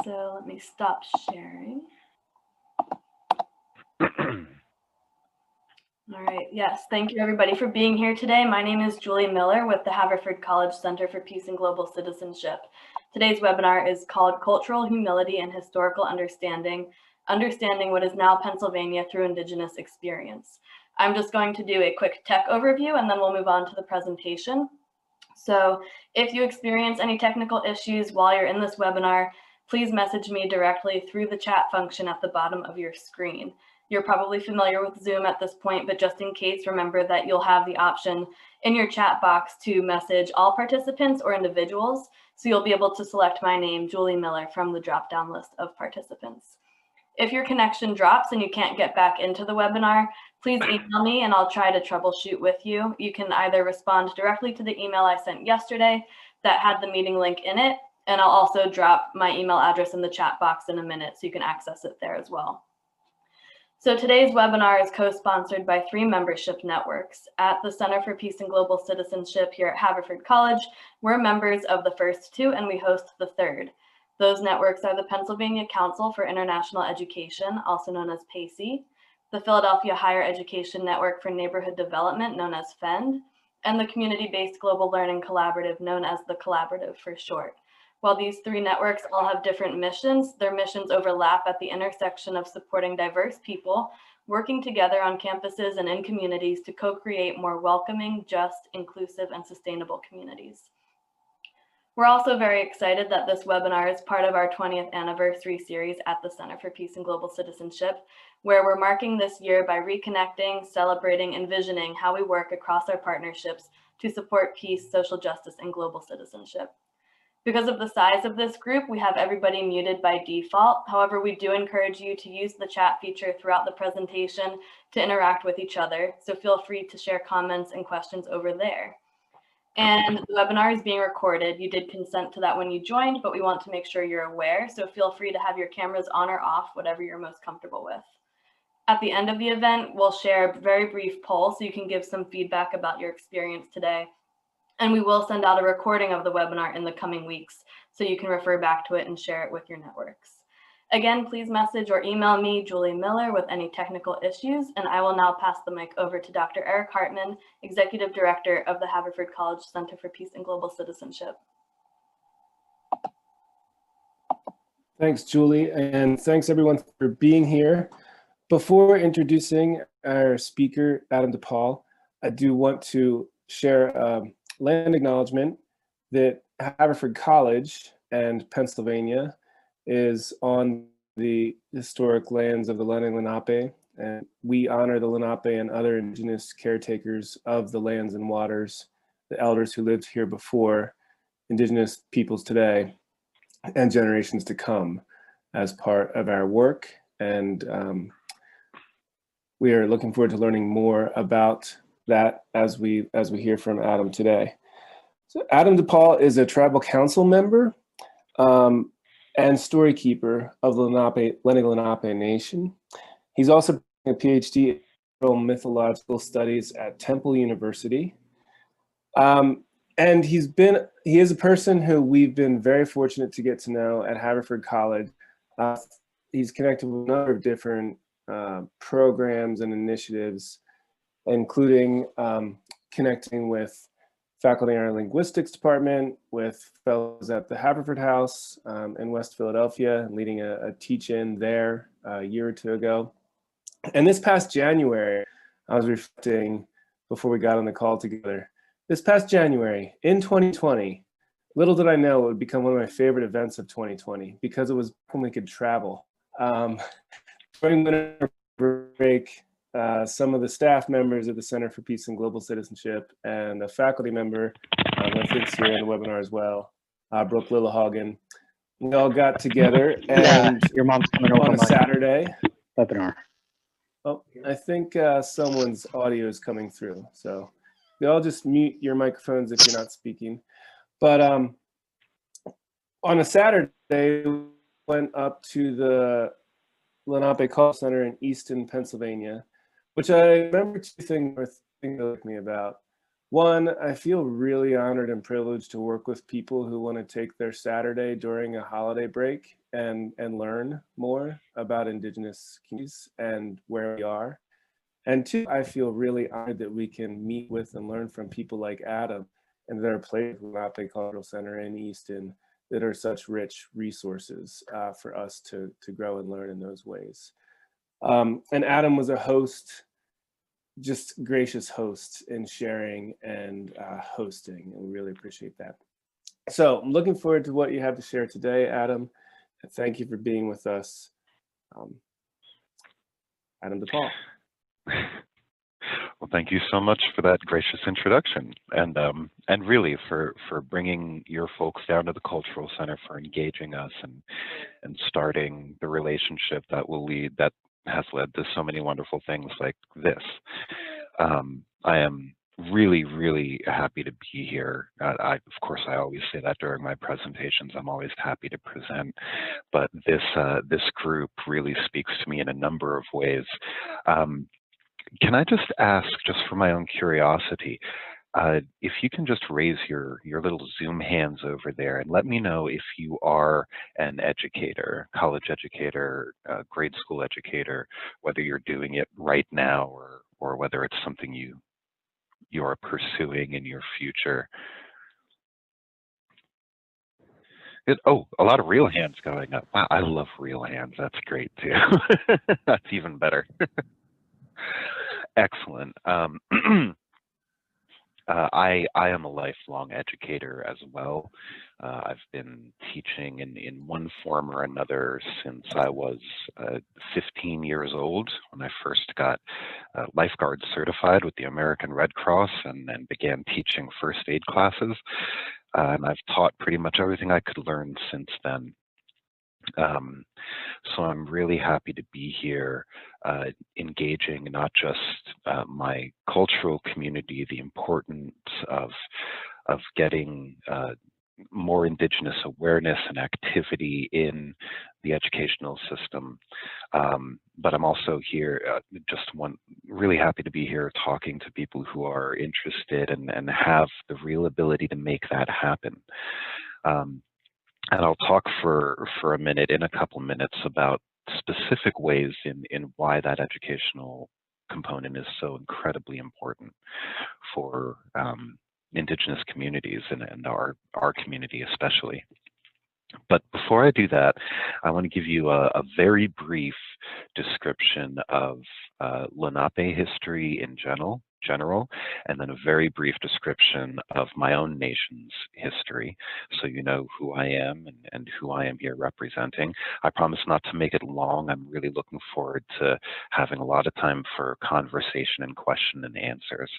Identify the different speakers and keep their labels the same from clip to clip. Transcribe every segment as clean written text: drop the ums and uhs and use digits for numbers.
Speaker 1: So let me stop sharing. All right, yes, thank you everybody for being here today. My name is Julie Miller with the Haverford College Center for Peace and Global Citizenship. Today's webinar is called Cultural Humility and Historical Understanding, Understanding What is Now Pennsylvania Through Indigenous Experience. I'm just going to do a quick tech overview and then we'll move on to the presentation. So if you experience any technical issues while you're in this webinar, please message me directly through the chat function at the bottom of your screen. You're probably familiar with Zoom at this point, but just in case, remember that you'll have the option in your chat box to message all participants or individuals. So you'll be able to select my name, Julie Miller, from the drop-down list of participants. If your connection drops and you can't get back into the webinar, please email me and I'll try to troubleshoot with you. You can either respond directly to the email I sent yesterday that had the meeting link in it, and I'll also drop my email address in the chat box in a minute so you can access it there as well. So today's webinar is co-sponsored by 3 membership networks. At the Center for Peace and Global Citizenship here at Haverford College, we're members of the first 2 and we host the 3rd. Those networks are the Pennsylvania Council for International Education, also known as PACE, the Philadelphia Higher Education Network for Neighborhood Development, known as FEND, and the Community-Based Global Learning Collaborative, known as the Collaborative for short. While these 3 networks all have different missions, their missions overlap at the intersection of supporting diverse people, working together on campuses and in communities to co-create more welcoming, just, inclusive, and sustainable communities. We're also very excited that this webinar is part of our 20th anniversary series at the Center for Peace and Global Citizenship, where we're marking this year by reconnecting, celebrating, and visioning how we work across our partnerships to support peace, social justice, and global citizenship. Because of the size of this group, we have everybody muted by default. However, we do encourage you to use the chat feature throughout the presentation to interact with each other. So feel free to share comments and questions over there. And the webinar is being recorded. You did consent to that when you joined, but we want to make sure you're aware. So feel free to have your cameras on or off, whatever you're most comfortable with. At the end of the event, we'll share a very brief poll so you can give some feedback about your experience today. And we will send out a recording of the webinar in the coming weeks so you can refer back to it and share it with your networks. Again, please message or email me, Julie Miller, with any technical issues, and I will now pass the mic over to Dr. Eric Hartman, Executive Director of the Haverford College Center for Peace and Global Citizenship.
Speaker 2: Thanks, Julie, and thanks everyone for being here. Before introducing our speaker, Adam DePaul, I do want to share land acknowledgement that Haverford College and Pennsylvania is on the historic lands of the Lenape, and we honor the Lenape and other indigenous caretakers of the lands and waters, the elders who lived here before, indigenous peoples today, and generations to come as part of our work. And we are looking forward to learning more about that as we hear from Adam today. So Adam DePaul is a tribal council member and story keeper of the Lenape Nation. He's also a PhD in mythological studies at Temple University. And he is a person who we've been very fortunate to get to know at Haverford College. He's connected with a number of different programs and initiatives, including connecting with faculty in our linguistics department, with fellows at the Haverford House in West Philadelphia, leading a teach-in there a year or 2 ago. And this past January, I was reflecting before we got on the call together, this past January in 2020, little did I know it would become one of my favorite events of 2020 because it was when we could travel. During winter break, some of the staff members at the Center for Peace and Global Citizenship and a faculty member, I think here in the webinar as well, Brooke Lillehagen, we all got together and
Speaker 3: your mom's coming over
Speaker 2: on a Saturday.
Speaker 3: Webinar.
Speaker 2: Oh, I think someone's audio is coming through, so you all just mute your microphones if you're not speaking. But on a Saturday, we went up to the Lenape College Center in Easton, Pennsylvania, which I remember 2 things worth thinking with me about. One, I feel really honored and privileged to work with people who want to take their Saturday during a holiday break and learn more about Indigenous communities and where we are. And two, I feel really honored that we can meet with and learn from people like Adam and that are places at Lenape Cultural Center in Easton that are such rich resources for us to grow and learn in those ways. And Adam was a host, just gracious host in sharing and hosting, and we really appreciate that. So I'm looking forward to what you have to share today, Adam. And thank you for being with us. Adam DePaul.
Speaker 3: Well, thank you so much for that gracious introduction, and really for bringing your folks down to the Cultural Center, for engaging us and starting the relationship that has led to so many wonderful things like this. I am really happy to be here. Of course, I always say that during my presentations. I'm always happy to present, but this group really speaks to me in a number of ways. Can I just ask, just for my own curiosity, if you can just raise your little Zoom hands over there and let me know if you are an educator, college educator, grade school educator, whether you're doing it right now or whether it's something you are pursuing in your future. Oh, a lot of real hands going up. Wow, I love real hands. That's great too. That's even better. Excellent. I am a lifelong educator as well. I've been teaching in one form or another since I was 15 years old, when I first got lifeguard certified with the American Red Cross and then began teaching first aid classes. And I've taught pretty much everything I could learn since then. So I'm really happy to be here, engaging not just my cultural community, the importance of getting more Indigenous awareness and activity in the educational system, but I'm also here, really happy to be here talking to people who are interested and have the real ability to make that happen. And I'll talk for a minute, in a couple minutes, about specific ways in why that educational component is so incredibly important for Indigenous communities and our community especially. But before I do that, I want to give you a very brief description of Lenape history in general, and then a very brief description of my own nation's history, so you know who I am and who I am here representing. I promise not to make it long. I'm really looking forward to having a lot of time for conversation and question and answers.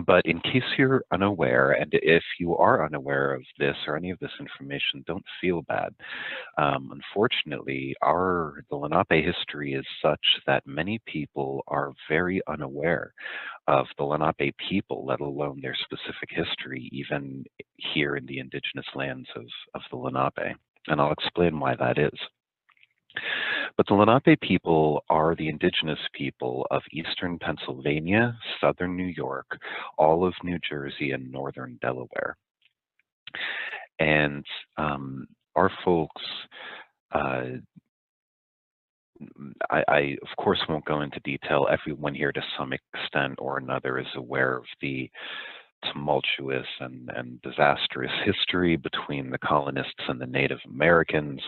Speaker 3: But in case you're unaware, and if you are unaware of this or any of this information, don't feel bad. Unfortunately, the Lenape history is such that many people are very unaware of the Lenape people, let alone their specific history, even here in the Indigenous lands of the Lenape. And I'll explain why that is. But the Lenape people are the Indigenous people of eastern Pennsylvania, southern New York, all of New Jersey, and northern Delaware. And our folks, I of course won't go into detail. Everyone here to some extent or another is aware of the tumultuous and disastrous history between the colonists and the Native Americans.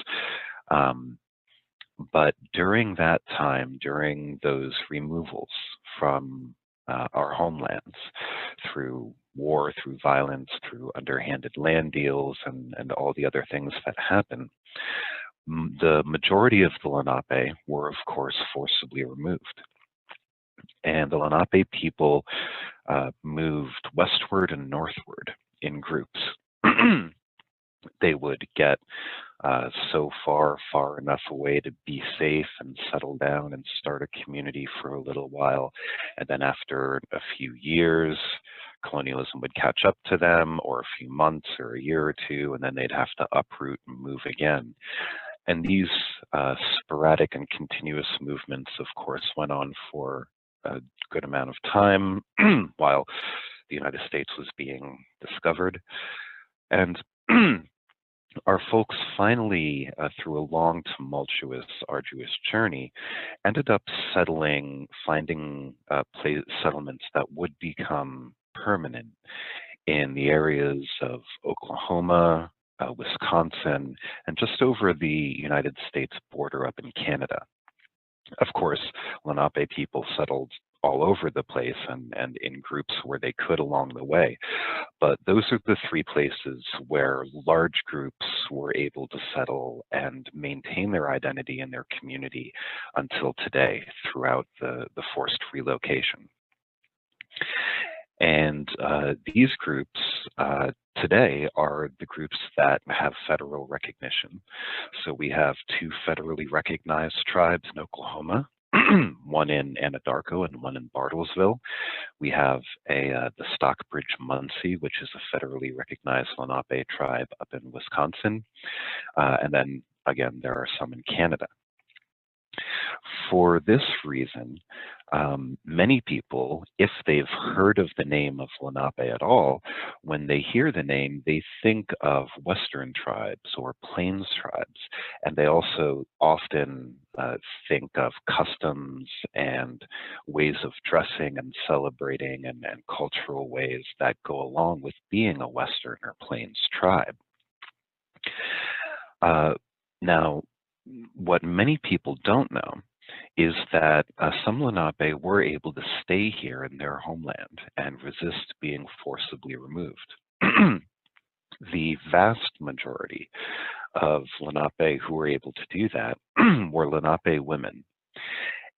Speaker 3: But during that time, during those removals from our homelands, through war, through violence, through underhanded land deals, and all the other things that happen, the majority of the Lenape were, of course, forcibly removed. And the Lenape people moved westward and northward in groups. They would get so far enough away to be safe and settle down and start a community for a little while. And then after a few years, colonialism would catch up to them, or a few months or a year or two, and then they'd have to uproot and move again. And these sporadic and continuous movements, of course, went on for a good amount of time while the United States was being discovered. And our folks finally, through a long, tumultuous, arduous journey, ended up finding settlements that would become permanent in the areas of Oklahoma, Wisconsin, and just over the United States border up in Canada. Of course, Lenape people settled all over the place and in groups where they could along the way. But those are the three places where large groups were able to settle and maintain their identity and their community until today throughout the forced relocation. And these groups today are the groups that have federal recognition. So we have two federally recognized tribes in Oklahoma, one in Anadarko and one in Bartlesville. We have the Stockbridge Munsee, which is a federally recognized Lenape tribe up in Wisconsin. And then again, there are some in Canada. For this reason, many people, if they've heard of the name of Lenape at all, when they hear the name, they think of Western tribes or Plains tribes, and they also often think of customs and ways of dressing and celebrating and cultural ways that go along with being a Western or Plains tribe. Now, what many people don't know is that some Lenape were able to stay here in their homeland and resist being forcibly removed. The vast majority of Lenape who were able to do that were Lenape women,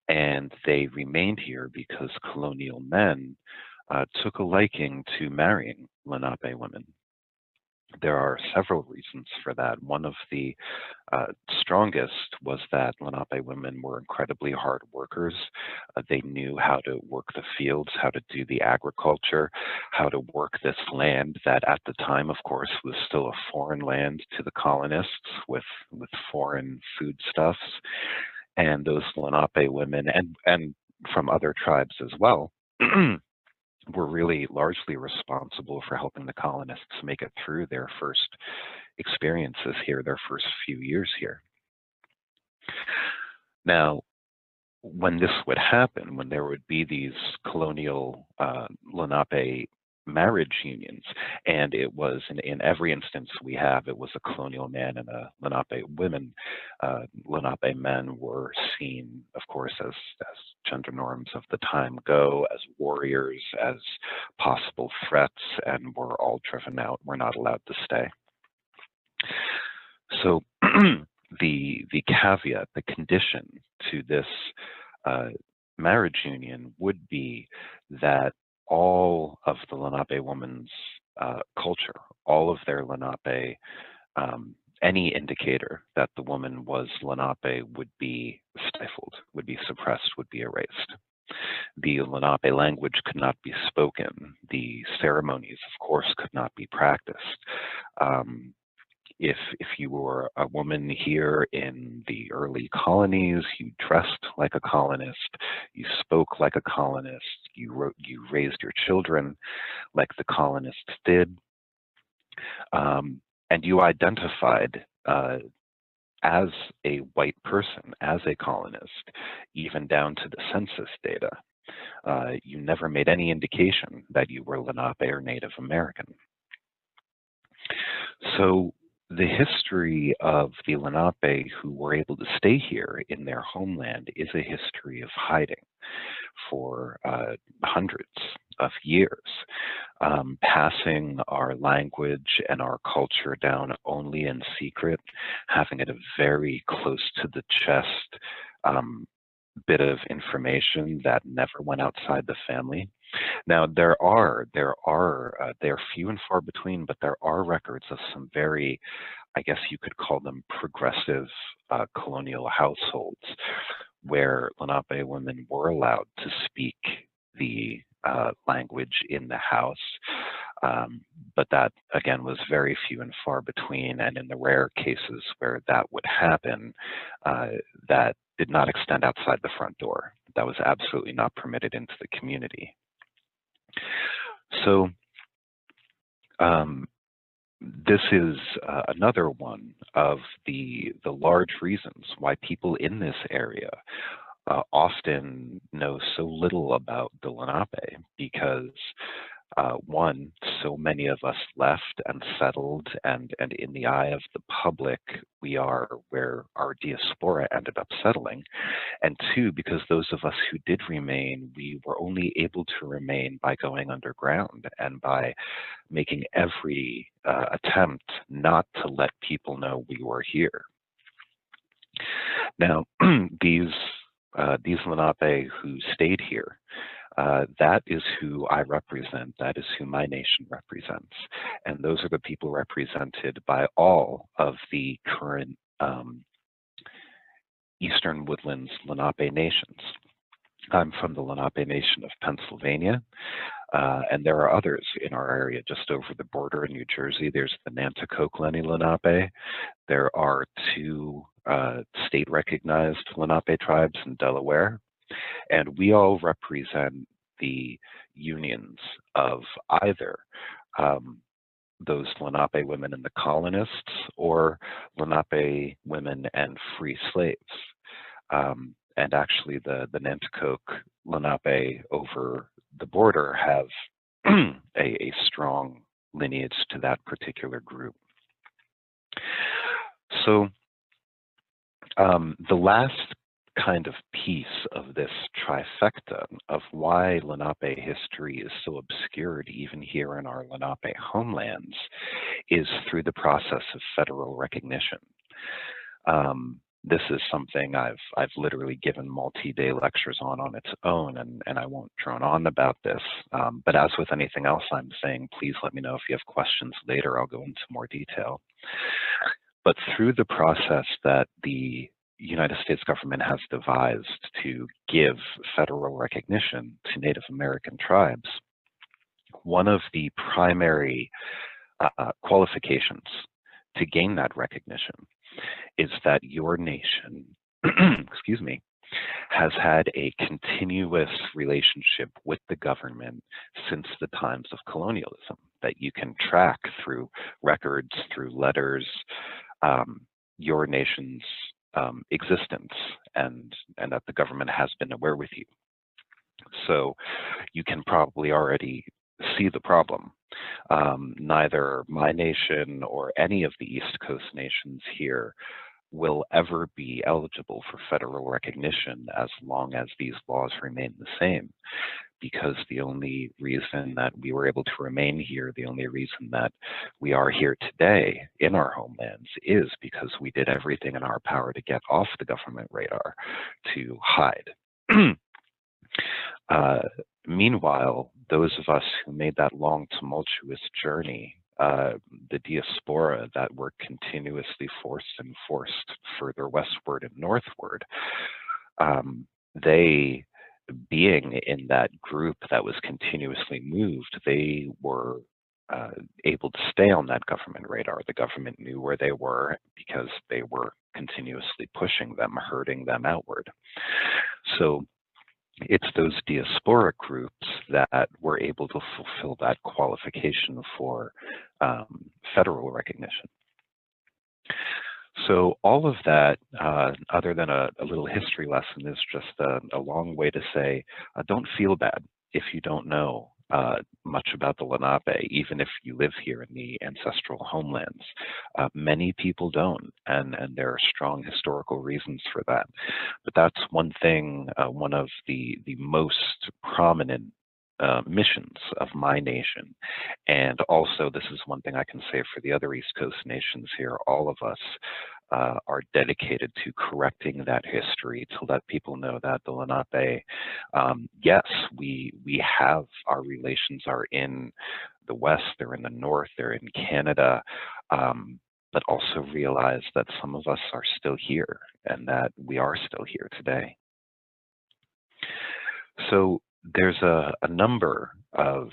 Speaker 3: and they remained here because colonial men took a liking to marrying Lenape women. There are several reasons for that. One of the strongest was that Lenape women were incredibly hard workers. They knew how to work the fields, how to do the agriculture, how to work this land that at the time, of course, was still a foreign land to the colonists with foreign foodstuffs. And those Lenape women, and from other tribes as well, were really largely responsible for helping the colonists make it through their first experiences here, their first few years here. Now, when this would happen, when there would be these colonial Lenape marriage unions, and it was in every instance we have, it was a colonial man and a Lenape woman. Lenape men were seen, of course, as gender norms of the time go, as warriors, as possible threats, and were all driven out, were not allowed to stay. So the caveat, the condition to this marriage union would be that all of the Lenape woman's culture, all of their Lenape, any indicator that the woman was Lenape would be stifled, would be suppressed, would be erased. The Lenape language could not be spoken. The ceremonies, of course, could not be practiced. If you were a woman here in the early colonies, you dressed like a colonist, you spoke like a colonist, you raised your children like the colonists did, and you identified as a white person, as a colonist, even down to the census data. You never made any indication that you were Lenape or Native American. So the history of the Lenape who were able to stay here in their homeland is a history of hiding for hundreds of years, passing our language and our culture down only in secret, having it a very close to the chest bit of information that never went outside the family. Now, they're few and far between, but there are records of some very, I guess you could call them progressive colonial households where Lenape women were allowed to speak the language in the house. But that, again, was very few and far between. And in the rare cases where that would happen, that did not extend outside the front door. That was absolutely not permitted into the community. So this is another one of the large reasons why people in this area often know so little about the Lenape, because one, so many of us left and settled, and in the eye of the public, we are where our diaspora ended up settling. And two, because those of us who did remain, we were only able to remain by going underground and by making every attempt not to let people know we were here. Now, these Lenape who stayed here, that is who I represent. That is who my nation represents. And those are the people represented by all of the current Eastern Woodlands Lenape nations. I'm from the Lenape Nation of Pennsylvania, and there are others in our area just over the border in New Jersey. There's the Nanticoke Lenape. There are two state-recognized Lenape tribes in Delaware. And we all represent the unions of either those Lenape women and the colonists, or Lenape women and free slaves. And actually the Nanticoke Lenape over the border have a strong lineage to that particular group. So the last kind of piece of this trifecta of why Lenape history is so obscured even here in our Lenape homelands is through the process of federal recognition. This is something I've literally given multi-day lectures on its own, and I won't drone on about this. But as with anything else I'm saying, please let me know if you have questions later. I'll go into more detail. But through the process that the United States government has devised to give federal recognition to Native American tribes, one of the primary qualifications to gain that recognition is that your nation, excuse me, has had a continuous relationship with the government since the times of colonialism, that you can track through records, through letters, your nation's existence, and that the government has been aware with you. So you can probably already see the problem. Neither my nation or any of the East Coast nations here will ever be eligible for federal recognition as long as these laws remain the same, because the only reason that we were able to remain here, the only reason that we are here today in our homelands is because we did everything in our power to get off the government radar, to hide. Meanwhile, those of us who made that long, tumultuous journey, the diaspora that were continuously forced further westward and northward, they, being in that group that was continuously moved, they were able to stay on that government radar. The government knew where they were because they were continuously pushing them, herding them outward. So it's those diasporic groups that were able to fulfill that qualification for federal recognition. So all of that, other than a little history lesson, is just a long way to say, don't feel bad if you don't know much about the Lenape, even if you live here in the ancestral homelands. Many people don't, and there are strong historical reasons for that. But that's one thing, one of the most prominent missions of my nation. And also, this is one thing I can say for the other East Coast nations here, all of us are dedicated to correcting that history, to let people know that the Lenape, yes, we have, our relations are in the West, they're in the North, they're in Canada, but also realize that some of us are still here and that we are still here today. So there's a number of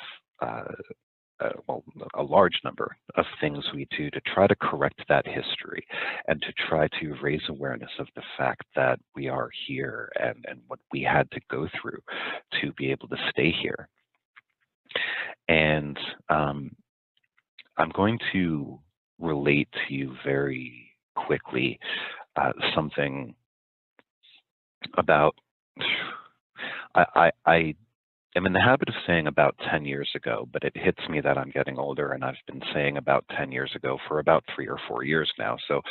Speaker 3: well, a large number of things we do to try to correct that history and to try to raise awareness of the fact that we are here and what we had to go through to be able to stay here. And I'm going to relate to you very quickly something about, I am in the habit of saying about 10 years ago, but it hits me that I'm getting older, and I've been saying about 10 years ago for about 3 or 4 years now. So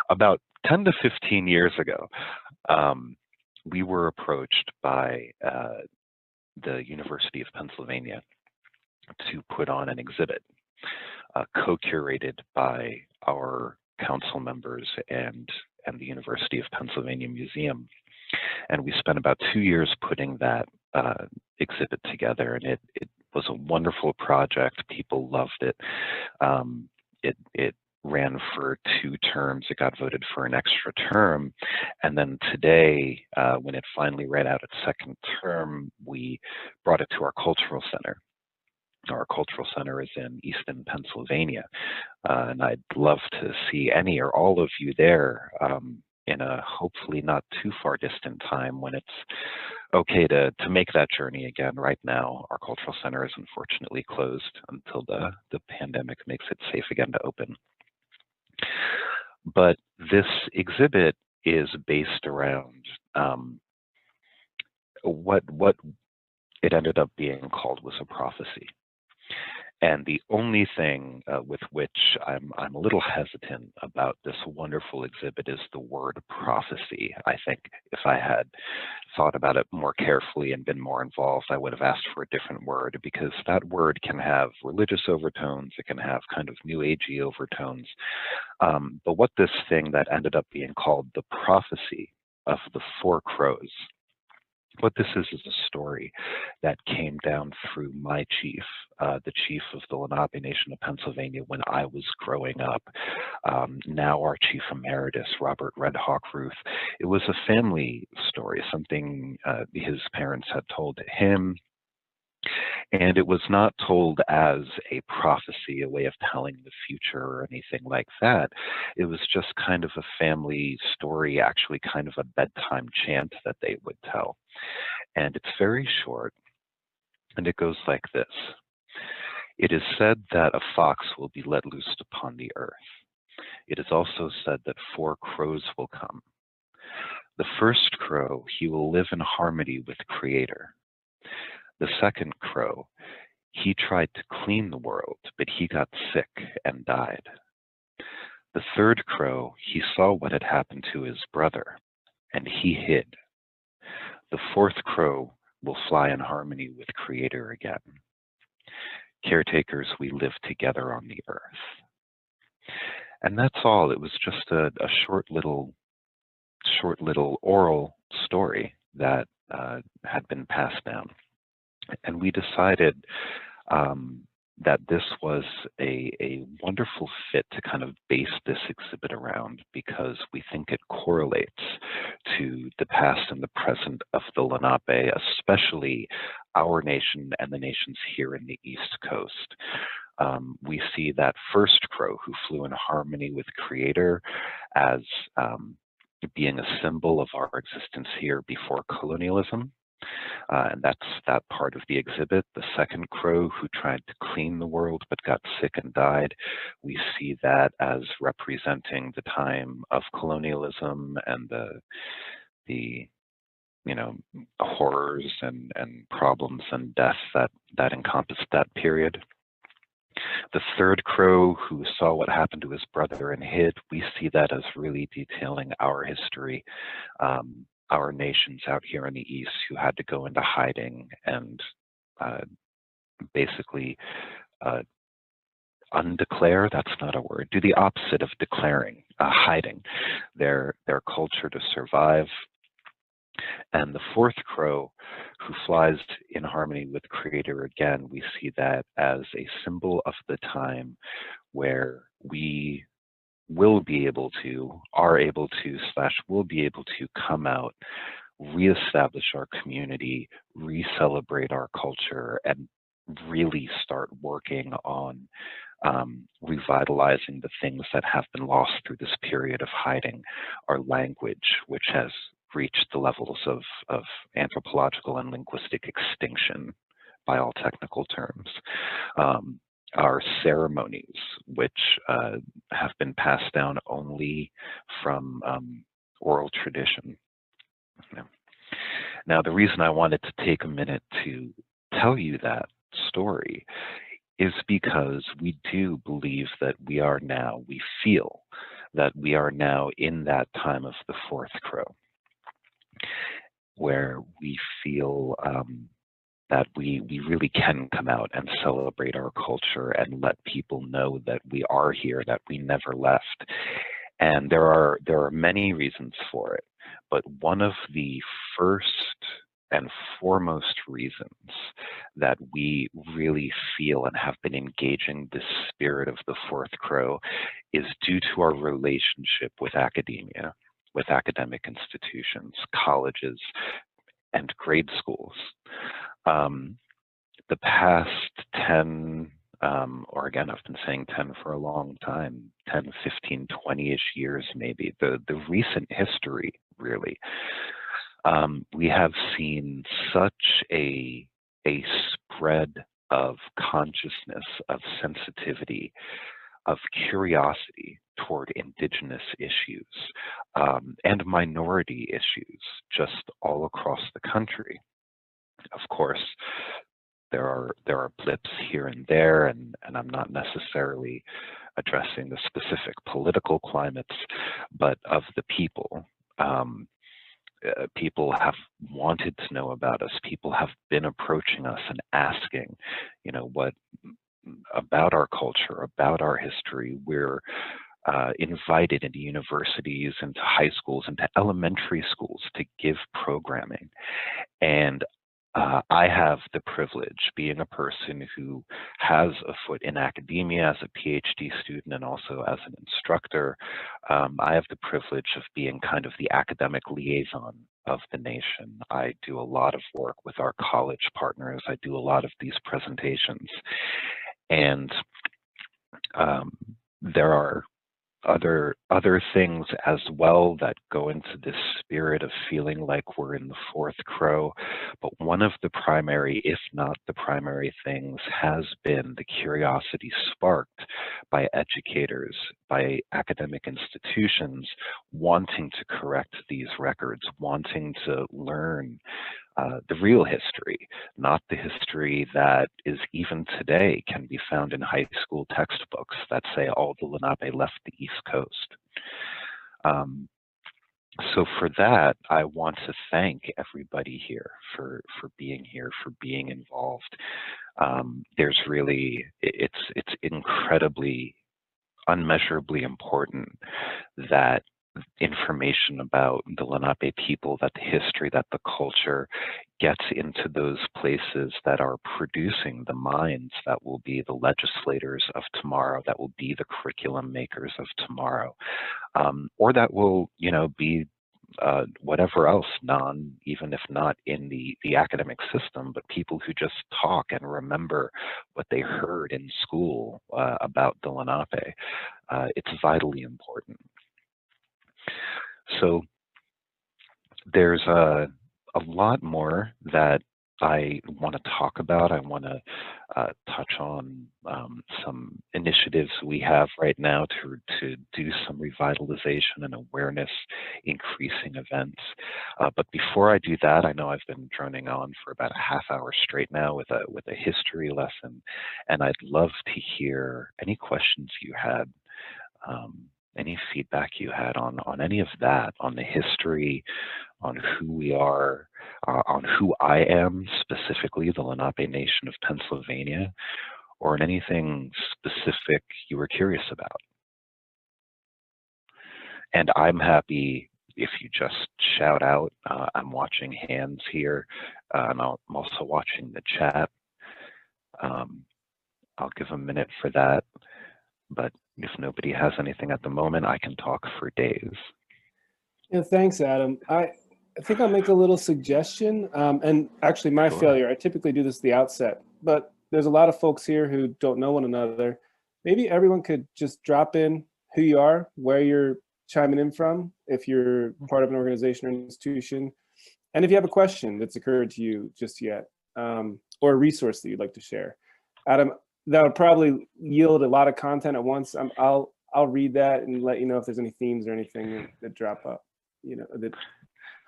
Speaker 3: about 10 to 15 years ago, we were approached by the University of Pennsylvania to put on an exhibit co-curated by our council members and the University of Pennsylvania Museum. And we spent about 2 years putting that exhibit together, and it was a wonderful project. People loved it. It ran for 2 terms. It got voted for an extra term. And then today, when it finally ran out its second term, we brought it to our cultural center. Our cultural center is in Easton, Pennsylvania. And I'd love to see any or all of you there in a hopefully not too far distant time when it's okay to make that journey again. Right now, our cultural center is unfortunately closed until the pandemic makes it safe again to open. But this exhibit is based around what it ended up being called was a prophecy. And the only thing with which I'm a little hesitant about this wonderful exhibit is the word prophecy. I think if I had thought about it more carefully and been more involved, I would have asked for a different word, because that word can have religious overtones, it can have kind of new agey overtones. But what this thing that ended up being called the prophecy of the 4 crows, what this is a story that came down through my chief, the chief of the Lenape Nation of Pennsylvania when I was growing up, now our chief emeritus, Robert Red Hawk Ruth. It was a family story, something his parents had told him. And it was not told as a prophecy, a way of telling the future or anything like that. It was just kind of a family story, actually kind of a bedtime chant that they would tell. And it's very short, and it goes like this. It is said that a fox will be let loose upon the earth. It is also said that 4 crows will come. The first crow, he will live in harmony with Creator. The second crow, he tried to clean the world, but he got sick and died. The third crow, he saw what had happened to his brother, and he hid. The fourth crow will fly in harmony with Creator again. Caretakers, we live together on the earth. And that's all. It was just a short little oral story that had been passed down. And we decided that this was a wonderful fit to kind of base this exhibit around, because we think it correlates to the past and the present of the Lenape, especially our nation and the nations here in the East Coast. We see that first crow who flew in harmony with Creator as being a symbol of our existence here before colonialism. And that's that part of the exhibit. The second crow who tried to clean the world but got sick and died. We see that as representing the time of colonialism and the horrors and problems and death that encompassed that period. The third crow who saw what happened to his brother and hid, we see that as really detailing our history, our nations out here in the East who had to go into hiding and basically undeclare, that's not a word, do the opposite of declaring, hiding their culture to survive. And the fourth crow who flies in harmony with Creator again, we see that as a symbol of the time where we will be able to, are able to, / will be able to come out, reestablish our community, re-celebrate our culture, and really start working on revitalizing the things that have been lost through this period of hiding. Our language, which has reached the levels of anthropological and linguistic extinction by all technical terms. Our ceremonies, which have been passed down only from oral tradition. Now, the reason I wanted to take a minute to tell you that story is because we do believe that we feel that we are now in that time of the fourth crow, where we feel that we really can come out and celebrate our culture and let people know that we are here, that we never left. And there are many reasons for it, but one of the first and foremost reasons that we really feel and have been engaging the spirit of the fourth crow is due to our relationship with academia, with academic institutions, colleges, and grade schools. The past 10, or again, I've been saying 10 for a long time, 10, 15, 20-ish years maybe, the recent history really, we have seen such a spread of consciousness, of sensitivity, of curiosity toward Indigenous issues and minority issues just all across the country. Of course, there are blips here and there, and I'm not necessarily addressing the specific political climates, but of the people. People have wanted to know about us. People have been approaching us and asking, what about our culture, about our history. We're invited into universities, into high schools, into elementary schools to give programming. And I have the privilege, being a person who has a foot in academia as a PhD student and also as an instructor, I have the privilege of being kind of the academic liaison of the nation. I do a lot of work with our college partners. I do a lot of these presentations. And there are other things as well that go into this spirit of feeling like we're in the fourth crow. But one of the primary, if not the primary things, has been the curiosity sparked by educators, by academic institutions wanting to correct these records, wanting to learn the real history, not the history that is even today can be found in high school textbooks that say all the Lenape left the East Coast. So for that, I want to thank everybody here for being here, for being involved. There's really, it's incredibly, unmeasurably important that information about the Lenape people, that the history, that the culture gets into those places that are producing the minds that will be the legislators of tomorrow, that will be the curriculum makers of tomorrow, or that will, be whatever else, even if not in the academic system, but people who just talk and remember what they heard in school about the Lenape. It's vitally important. So there's a lot more that I want to talk about. I want to touch on some initiatives we have right now to do some revitalization and awareness increasing events. But before I do that, I know I've been droning on for about a half hour straight now with a history lesson, and I'd love to hear any questions you had. Any feedback you had on any of that, on the history, on who we are, on who I am, specifically the Lenape Nation of Pennsylvania, or on anything specific you were curious about. And I'm happy if you just shout out. I'm watching hands here, and I'm also watching the chat. I'll give a minute for that, but if nobody has anything at the moment, I can talk for days.
Speaker 2: Yeah, thanks, Adam. I think I'll make a little suggestion. And actually, my failure, I typically do this at the outset, but there's a lot of folks here who don't know one another. Maybe everyone could just drop in who you are, where you're chiming in from, if you're part of an organization or an institution, and if you have a question that's occurred to you just yet, or a resource that you'd like to share. Adam, that would probably yield a lot of content at once. I'll read that and let you know if there's any themes or anything that drop up. That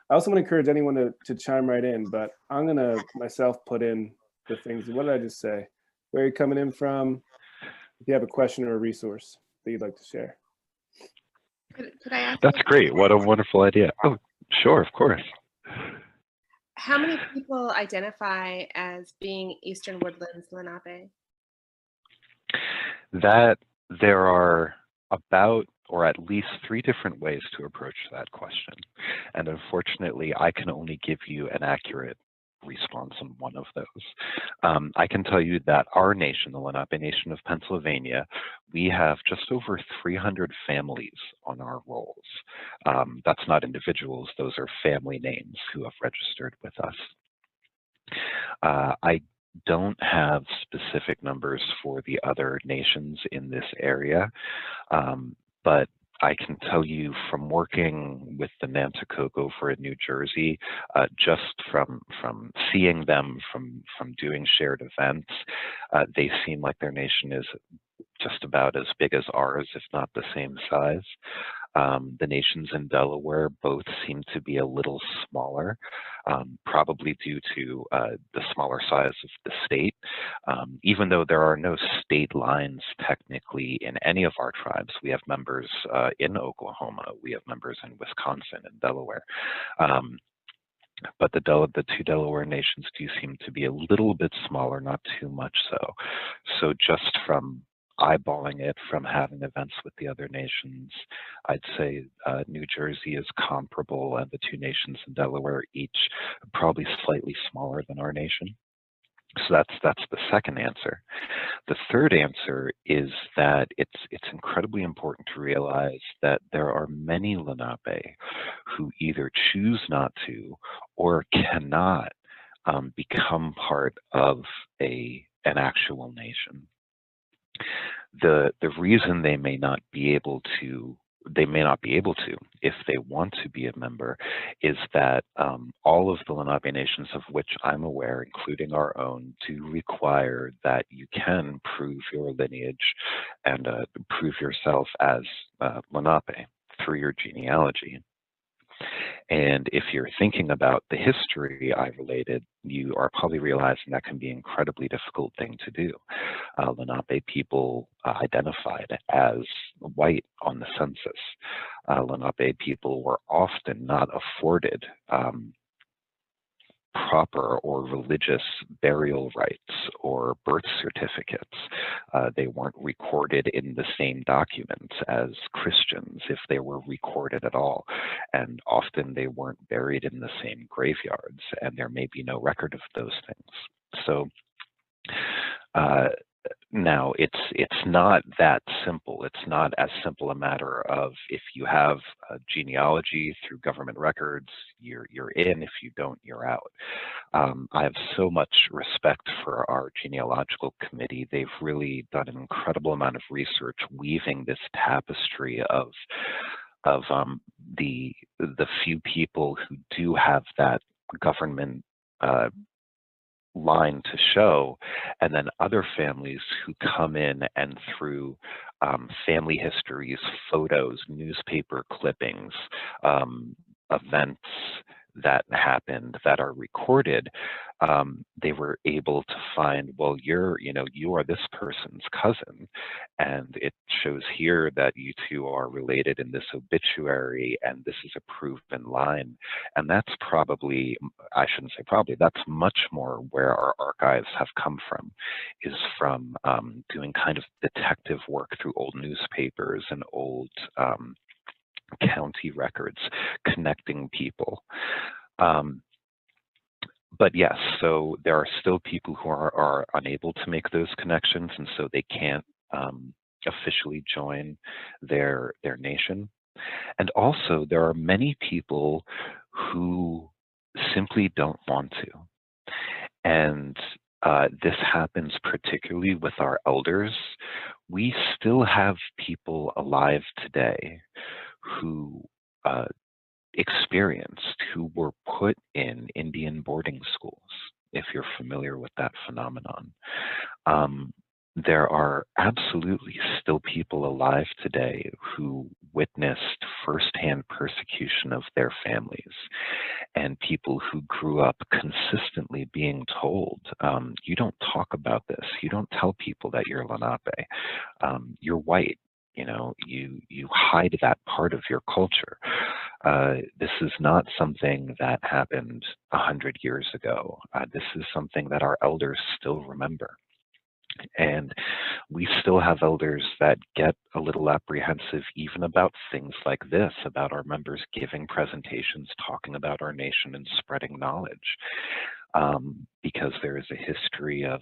Speaker 2: I also want to encourage anyone to chime right in, but I'm gonna myself put in the things. What did I just say? Where you're coming in from, if you have a question or a resource that you'd like to share.
Speaker 4: Could I ask?
Speaker 3: That's great. What a wonderful idea. Oh, sure, of course.
Speaker 4: How many people identify as being Eastern Woodlands Lenape?
Speaker 3: That there are about, or at least 3 different ways to approach that question. And unfortunately, I can only give you an accurate response on one of those. I can tell you that our nation, the Lenape Nation of Pennsylvania, we have just over 300 families on our rolls. That's not individuals, those are family names who have registered with us. I don't have specific numbers for the other nations in this area, but I can tell you from working with the Nanticoke over in New Jersey, just from seeing them, from doing shared events, they seem like their nation is just about as big as ours, if not the same size. The nations in Delaware both seem to be a little smaller, probably due to the smaller size of the state. Even though there are no state lines technically in any of our tribes, we have members in Oklahoma, we have members in Wisconsin and Delaware. But the 2 Delaware nations do seem to be a little bit smaller, not too much so. So just from eyeballing it, from having events with the other nations, I'd say New Jersey is comparable, and the 2 nations in Delaware each probably slightly smaller than our nation. So that's the second answer. The third answer is that it's incredibly important to realize that there are many Lenape who either choose not to or cannot become part of an actual nation. The reason they may not be able to, if they want to be a member, is that all of the Lenape nations of which I'm aware, including our own, do require that you can prove your lineage and prove yourself as Lenape through your genealogy. And if you're thinking about the history I related, you are probably realizing that can be an incredibly difficult thing to do. Lenape people identified as white on the census. Lenape people were often not afforded proper or religious burial rights or birth certificates. They weren't recorded in the same documents as Christians, if they were recorded at all. And often they weren't buried in the same graveyards, and there may be no record of those things. So now it's not that simple. It's not as simple a matter of, if you have a genealogy through government records, you're in. If you don't, you're out. I have so much respect for our genealogical committee. They've really done an incredible amount of research weaving this tapestry of the few people who do have that government line to show, and then other families who come in and through family histories, photos, newspaper clippings, events that happened that are recorded, they were able to find, well, you are this person's cousin, and it shows here that you two are related in this obituary, and this is a proven line. And that's probably, I shouldn't say probably, that's much more where our archives have come from, is from doing kind of detective work through old newspapers and old county records, connecting people. But yes, so there are still people who are unable to make those connections, and so they can't officially join their nation. And also, there are many people who simply don't want to. And this happens particularly with our elders. We still have people alive today who who were put in Indian boarding schools, if you're familiar with that phenomenon. There are absolutely still people alive today who witnessed firsthand persecution of their families, and people who grew up consistently being told, you don't talk about this, you don't tell people that you're Lenape, you're white, you hide that part of your culture. This is not something that happened 100 years ago. This is something that our elders still remember. And we still have elders that get a little apprehensive even about things like this, about our members giving presentations, talking about our nation and spreading knowledge, because there is a history of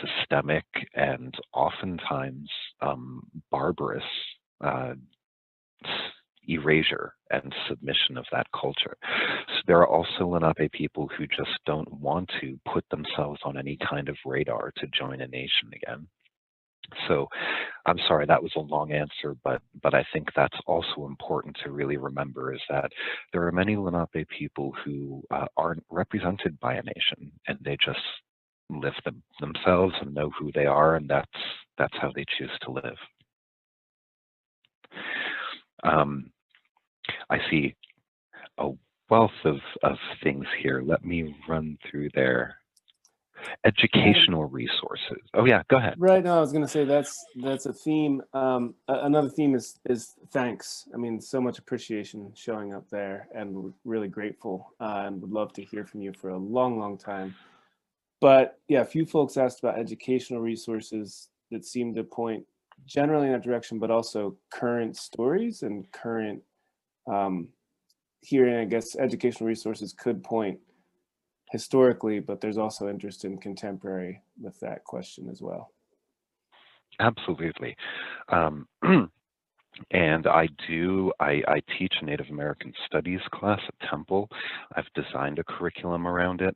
Speaker 3: systemic and oftentimes barbarous erasure and submission of that culture. So there are also Lenape people who just don't want to put themselves on any kind of radar to join a nation again. So I'm sorry, that was a long answer, but I think that's also important to really remember, is that there are many Lenape people who aren't represented by a nation, and they just live themselves and know who they are, and that's how they choose to live. I see a wealth of things here. Let me run through their educational resources. Oh yeah, go ahead.
Speaker 2: Right. No, I was going to say that's a theme. Another theme is thanks. I mean, so much appreciation showing up there, and we're really grateful, and would love to hear from you for a long, long time. But yeah, a few folks asked about educational resources that seem to point generally in that direction, but also current stories and current hearing. I guess educational resources could point historically, but there's also interest in contemporary with that question as well.
Speaker 3: Absolutely. And I teach a Native American Studies class at Temple. I've designed a curriculum around it.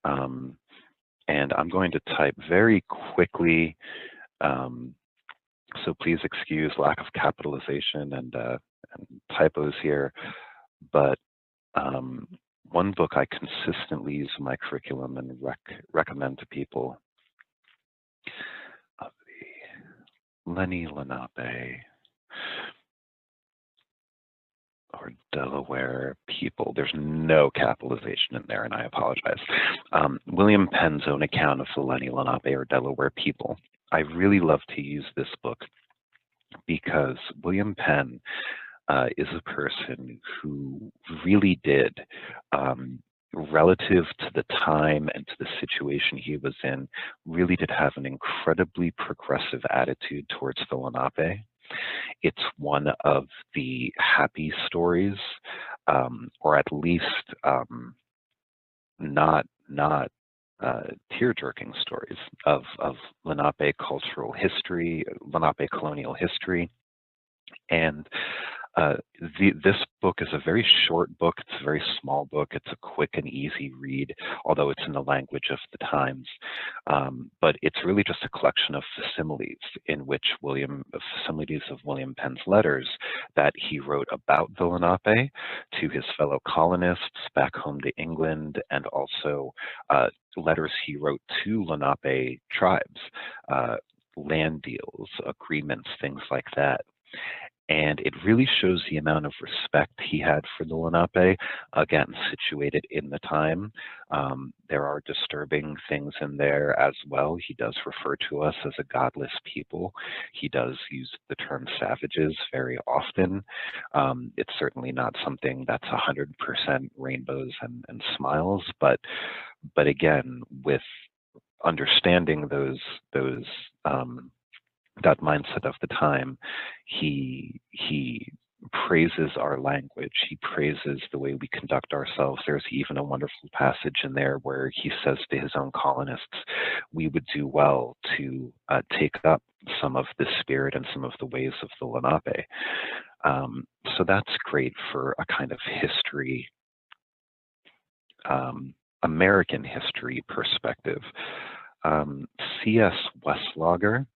Speaker 3: And I'm going to type very quickly, so please excuse lack of capitalization and typos here, but one book I consistently use in my curriculum and recommend to people of the Lenape or Delaware people. There's no capitalization in there, and I apologize. William Penn's own account of the Lenape or Delaware people. I really love to use this book because William Penn is a person who really did, relative to the time and to the situation he was in, really did have an incredibly progressive attitude towards the Lenape. It's one of the happy stories, or at least not tear-jerking stories of Lenape cultural history, Lenape colonial history. And this book is a very short book. It's a very small book. It's a quick and easy read, although it's in the language of the times. But it's really just a collection of facsimiles facsimiles of William Penn's letters that he wrote about the Lenape to his fellow colonists back home to England, and also letters he wrote to Lenape tribes, land deals, agreements, things like that. And it really shows the amount of respect he had for the Lenape, again, situated in the time. There are disturbing things in there as well. He does refer to us as a godless people. He does use the term savages very often. It's certainly not something that's 100% rainbows and smiles, but again, with understanding that mindset of the time, he praises our language. He praises the way we conduct ourselves. There's even a wonderful passage in there where he says to his own colonists, we would do well to take up some of the spirit and some of the ways of the Lenape. So that's great for a kind of history American history perspective. C.S. Westlager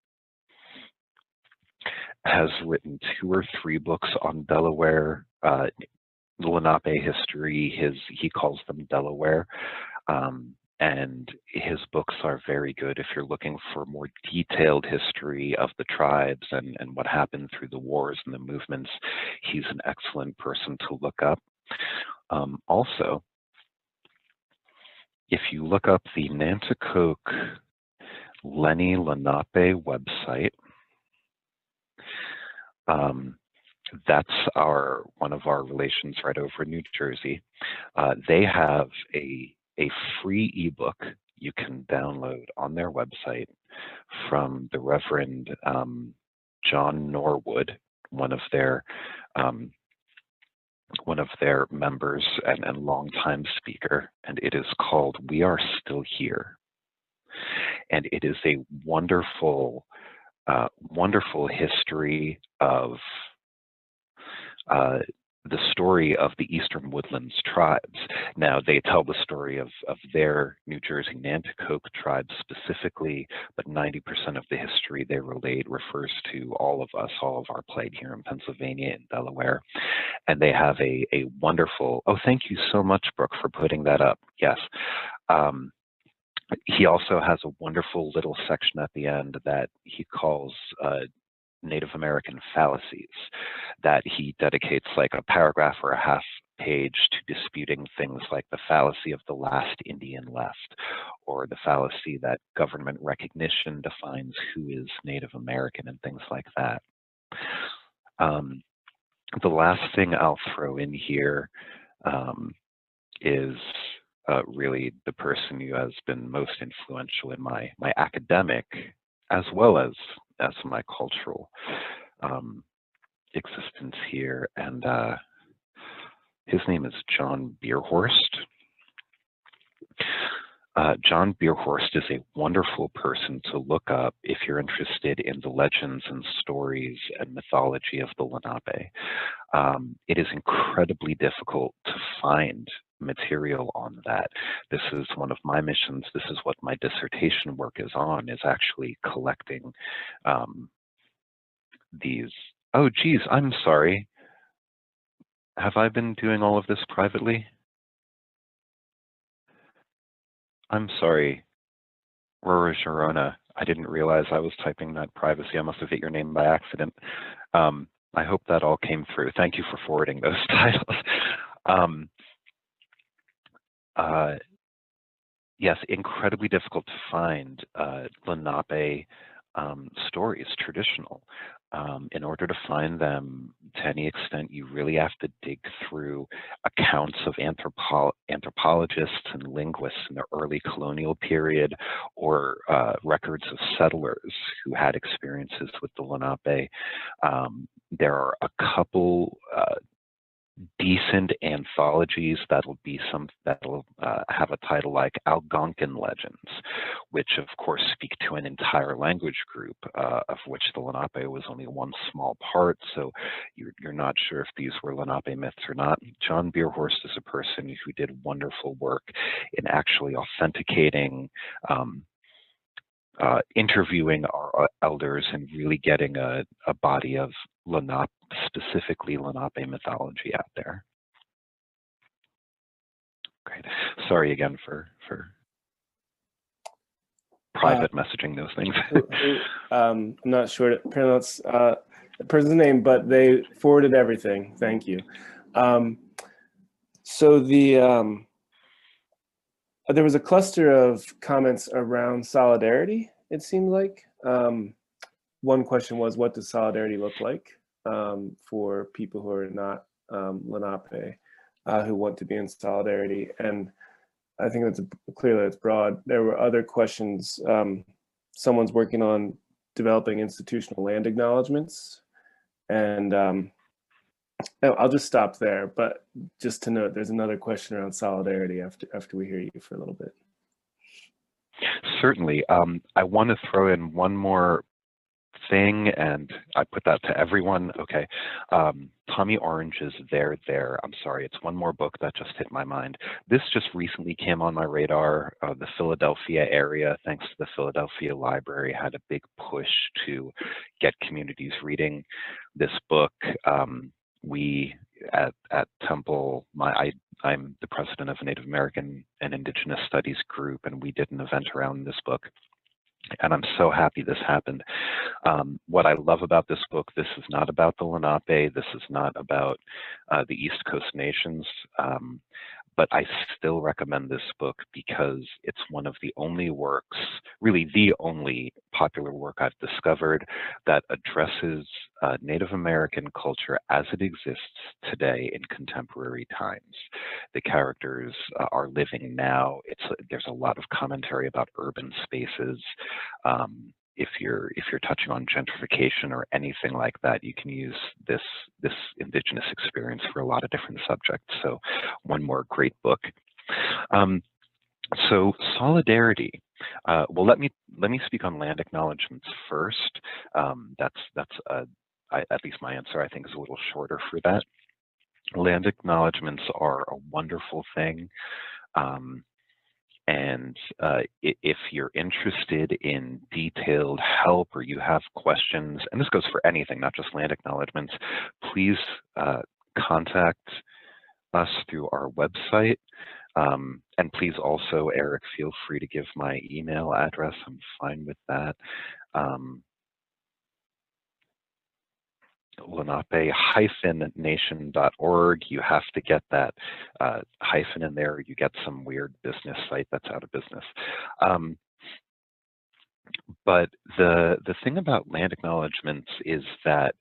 Speaker 3: has written 2 or 3 books on Delaware, Lenape history. He calls them Delaware. And his books are very good if you're looking for more detailed history of the tribes and what happened through the wars and the movements. He's an excellent person to look up. Also, if you look up the Nanticoke Lenni Lenape website, that's one of our relations right over in New Jersey. They have a free ebook you can download on their website from the Reverend John Norwood, one of their members and longtime speaker, and it is called "We Are Still Here," and it is a wonderful, wonderful history of the story of the Eastern Woodlands tribes. Now, they tell the story of their New Jersey Nanticoke tribe specifically, but 90% of the history they relate refers to all of us, all of our plight here in Pennsylvania and Delaware. And they have a wonderful, oh, thank you so much, Brooke, for putting that up. Yes. He also has a wonderful little section at the end that he calls Native American fallacies, that he dedicates like a paragraph or a half page to disputing things like the fallacy of the last Indian left, or the fallacy that government recognition defines who is Native American and things like that. The last thing I'll throw in here is really the person who has been most influential in my academic as well as my cultural existence here, and his name is John Beerhorst. John Beerhorst is a wonderful person to look up if you're interested in the legends and stories and mythology of the Lenape. It is incredibly difficult to find material on that. This is one of my missions. This is what my dissertation work is on, is actually collecting these. Oh, geez, I'm sorry. Have I been doing all of this privately? I'm sorry, Rora Girona. I didn't realize I was typing that privacy. I must have hit your name by accident. I hope that all came through. Thank you for forwarding those titles. Yes, incredibly difficult to find Lenape stories, traditional. In order to find them to any extent, you really have to dig through accounts of anthropologists and linguists in the early colonial period, or records of settlers who had experiences with the Lenape. There are a couple decent anthologies that'll have a title like Algonquin Legends, which of course speak to an entire language group of which the Lenape was only one small part, so you're not sure if these were Lenape myths or not. John Beerhorst is a person who did wonderful work in actually authenticating, interviewing our elders and really getting a body of Lenape, specifically Lenape mythology out there. Great. Sorry again for private messaging those things.
Speaker 2: I'm not sure to pronounce the person's name, but they forwarded everything. Thank you. So there was a cluster of comments around solidarity, it seemed like. One question was, what does solidarity look like for people who are not Lenape, who want to be in solidarity? And I think that's clearly it's broad. There were other questions. Someone's working on developing institutional land acknowledgements, and I'll just stop there. But just to note, there's another question around solidarity after we hear you for a little bit.
Speaker 3: Certainly. I want to throw in one more thing, and I put that to everyone. Okay, Tommy Orange's There, There. I'm sorry, it's one more book that just hit my mind. This just recently came on my radar. The Philadelphia area, thanks to the Philadelphia Library, had a big push to get communities reading this book. We at Temple, I'm the president of a Native American and Indigenous Studies group, and we did an event around this book. And I'm so happy this happened. What I love about this book, this is not about the Lenape, this is not about the East Coast nations, but I still recommend this book because it's one of the only works, really the only popular work I've discovered that addresses Native American culture as it exists today in contemporary times. The characters are living now. There's a lot of commentary about urban spaces. If you're touching on gentrification or anything like that, you can use this Indigenous experience for a lot of different subjects. So one more great book. So solidarity. Well, let me speak on land acknowledgements first. At least my answer I think is a little shorter for that. Land acknowledgements are a wonderful thing. And if you're interested in detailed help or you have questions, and this goes for anything, not just land acknowledgements, please contact us through our website. And please also, Eric, feel free to give my email address. I'm fine with that. Lenape-nation.org. You have to get that hyphen in there. You get some weird business site that's out of business. But the thing about land acknowledgements is that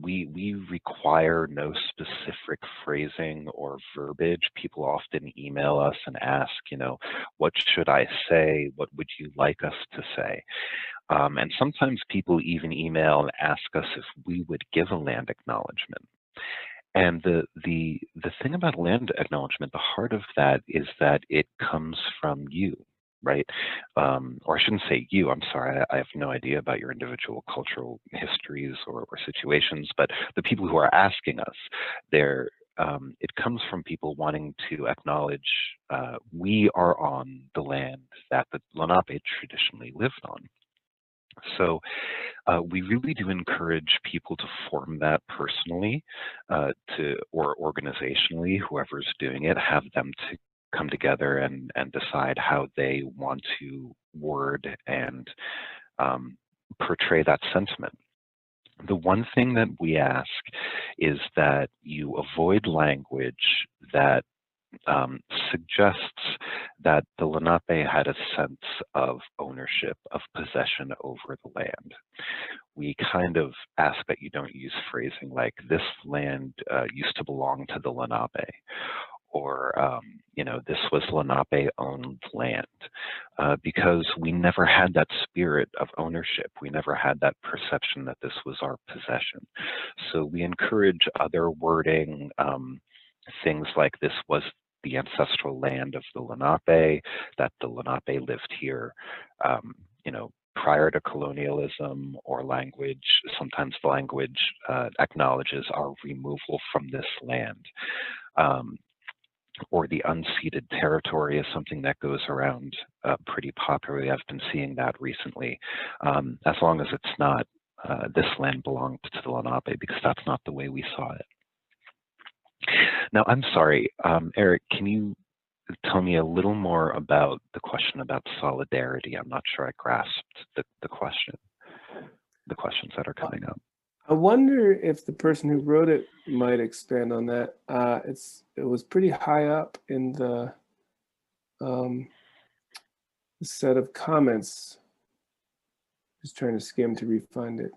Speaker 3: we require no specific phrasing or verbiage. People often email us and ask, what should I say? What would you like us to say? And sometimes people even email and ask us if we would give a land acknowledgement. And the thing about land acknowledgement, the heart of that is that it comes from you, right? Or I shouldn't say you, I'm sorry, I have no idea about your individual cultural histories or situations, but the people who are asking us, it comes from people wanting to acknowledge we are on the land that the Lenape traditionally lived on. So we really do encourage people to form that personally or organizationally, whoever's doing it, have them to come together and decide how they want to word and portray that sentiment. The one thing that we ask is that you avoid language that suggests that the Lenape had a sense of ownership, of possession over the land. We kind of ask that you don't use phrasing like, this land used to belong to the Lenape, or this was Lenape-owned land, because we never had that spirit of ownership. We never had that perception that this was our possession. So we encourage other wording, things like this was the ancestral land of the Lenape, that the Lenape lived here, prior to colonialism, or language. Sometimes the language acknowledges our removal from this land. Or the unceded territory is something that goes around pretty popularly. I've been seeing that recently, as long as it's not this land belonged to the Lenape, because that's not the way we saw it. Now, I'm sorry, Eric, can you tell me a little more about the question about solidarity? I'm not sure I grasped the questions that are coming up.
Speaker 2: I wonder if the person who wrote it might expand on that. It was pretty high up in the set of comments. Just trying to skim to refind it.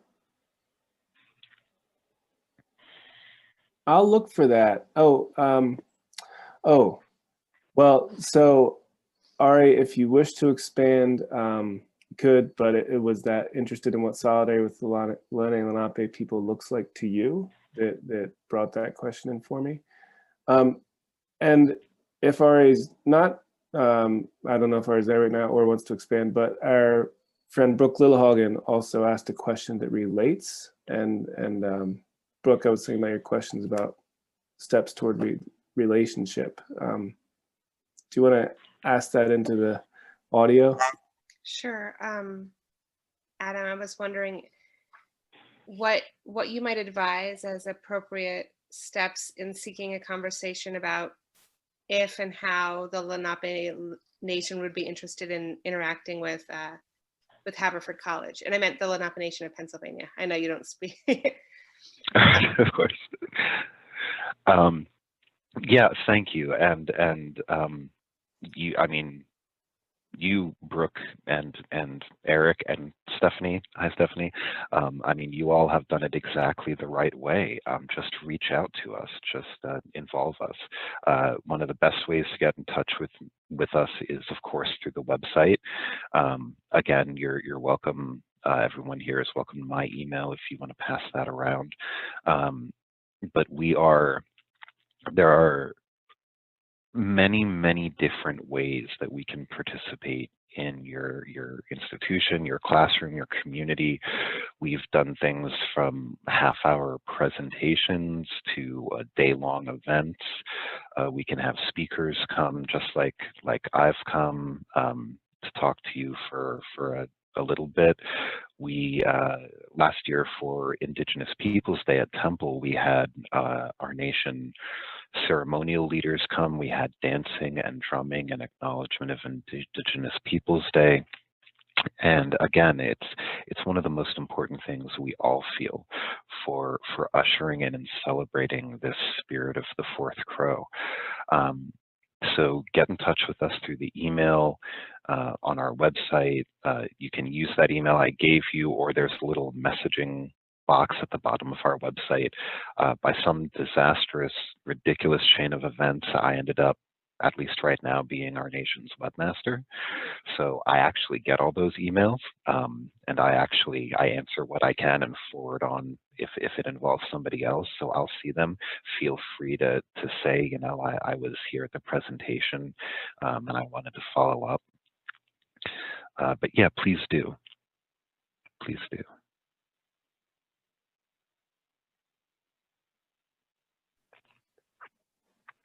Speaker 2: I'll look for that. Well, so Ari, if you wish to expand, you could, but it was that interested in what solidarity with the Lenape people looks like to you that brought that question in for me. And if Ari's not, I don't know if Ari's there right now or wants to expand, but our friend Brooke Lillehagen also asked a question that relates. And Brooke, I was thinking about your questions about steps toward relationship. Do you want to ask that into the audio?
Speaker 4: Sure. Adam, I was wondering what you might advise as appropriate steps in seeking a conversation about if and how the Lenape Nation would be interested in interacting with Haverford College. And I meant the Lenape Nation of Pennsylvania. I know you don't speak.
Speaker 3: Of course. Yeah, thank you. And you, I mean, you, Brooke, and Eric, and Stephanie. Hi, Stephanie. I mean, you all have done it exactly the right way. Just reach out to us. Just involve us. One of the best ways to get in touch with us is, of course, through the website. Again, you're welcome. Everyone here is welcome to my email if you want to pass that around. But there are many different ways that we can participate in your institution, your classroom, your community. We've done things from half-hour presentations to day-long events. We can have speakers come, just like I've come, to talk to you for a little bit. We last year for Indigenous Peoples Day at Temple, we had our nation ceremonial leaders come. We had dancing and drumming and acknowledgement of Indigenous Peoples Day. And again, it's one of the most important things we all feel for ushering in and celebrating this spirit of the fourth crow. So get in touch with us through the email on our website. You can use that email I gave you, or there's a little messaging box at the bottom of our website. By some disastrous, ridiculous chain of events, I ended up, at least right now, being our nation's webmaster. So I actually get all those emails, and I answer what I can and forward on if it involves somebody else. So I'll see them. Feel free to say, you know, I was here at the presentation and I wanted to follow up. But yeah, please do. Please do.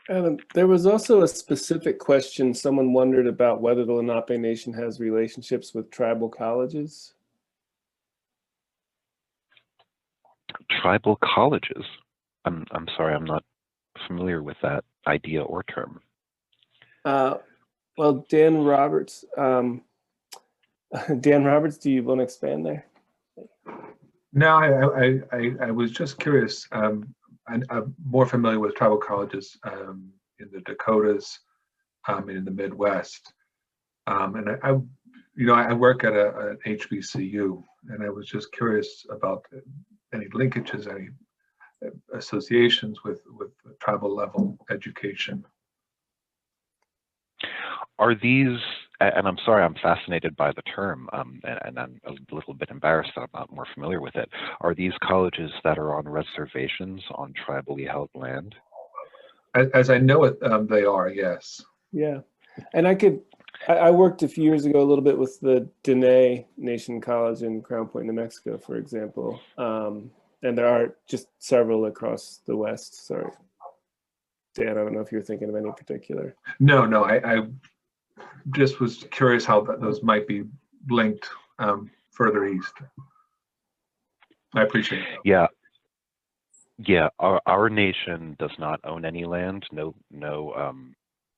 Speaker 2: Adam, there was also a specific question. Someone wondered about whether the Lenape Nation has relationships with tribal colleges.
Speaker 3: Tribal colleges? I'm sorry, I'm not familiar with that idea or term.
Speaker 2: Well, Dan Roberts, do you want to expand there?
Speaker 5: No, I was just curious. I'm more familiar with tribal colleges in the Dakotas and in the Midwest. And I work at an HBCU, and I was just curious about any linkages, any associations with tribal level education.
Speaker 3: Are these, and I'm sorry, I'm fascinated by the term, and I'm a little bit embarrassed that I'm not more familiar with it. Are these colleges that are on reservations on tribally held land?
Speaker 5: As I know it, they are, yes.
Speaker 2: Yeah, and I worked a few years ago a little bit with the Lenape Nation College in Crown Point, New Mexico, for example. And there are just several across the West. Sorry, Dan, I don't know if you're thinking of any particular.
Speaker 5: No, I just was curious how those might be linked further east. I appreciate that.
Speaker 3: Yeah. Our nation does not own any land. No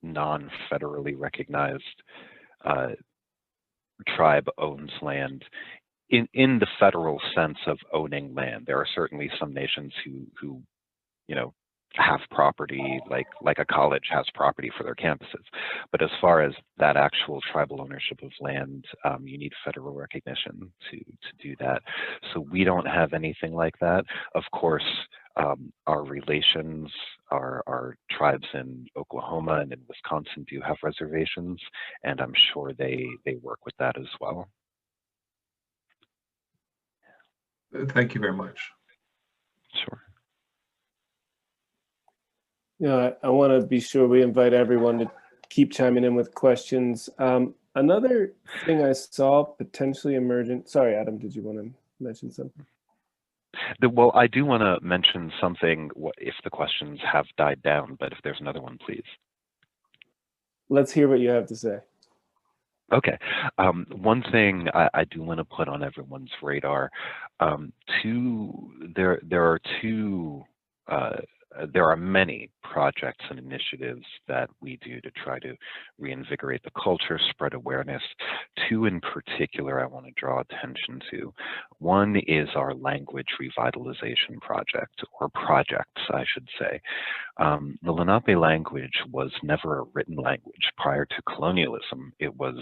Speaker 3: non-federally recognized tribe owns land in the federal sense of owning land. There are certainly some nations who have property, like a college has property for their campuses. But as far as that actual tribal ownership of land, you need federal recognition to do that. So we don't have anything like that. Of course, our relations, our tribes in Oklahoma and in Wisconsin do have reservations, and I'm sure they work with that as well.
Speaker 5: Thank you very much.
Speaker 3: Sure.
Speaker 2: Yeah, I want to be sure we invite everyone to keep chiming in with questions. Another thing I saw potentially emergent. Sorry, Adam, did you want to mention something?
Speaker 3: Well, I do want to mention something if the questions have died down, but if there's another one, please.
Speaker 2: Let's hear what you have to say.
Speaker 3: Okay. One thing I do want to put on everyone's radar, there are many projects and initiatives that we do to try to reinvigorate the culture, spread awareness. Two in particular I want to draw attention to. One is our language revitalization project, or projects, I should say. The Lenape language was never a written language. Prior to colonialism, it was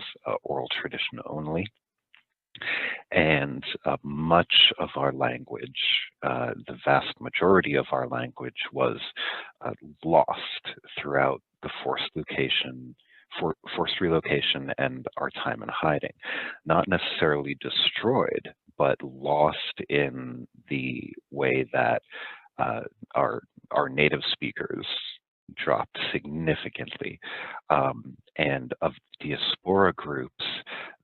Speaker 3: oral tradition only. And much of our language, the vast majority of our language, was lost throughout the forced relocation and our time in hiding. Not necessarily destroyed, but lost in the way that our native speakers dropped significantly. And of diaspora groups,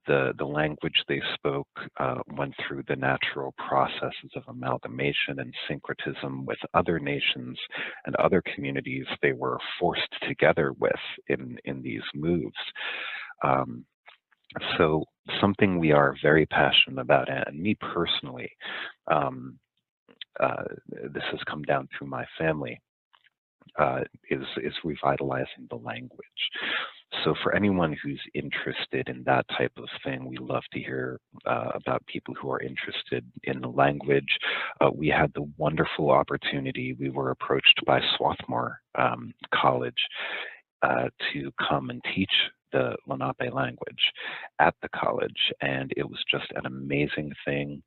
Speaker 3: the language they spoke went through the natural processes of amalgamation and syncretism with other nations and other communities they were forced together with in these moves. So something we are very passionate about, and me personally, this has come down through my family, is revitalizing the language. So for anyone who's interested in that type of thing, we love to hear about people who are interested in the language. We had the wonderful opportunity, we were approached by Swarthmore College to come and teach the Lenape language at the college, and it was just an amazing thing.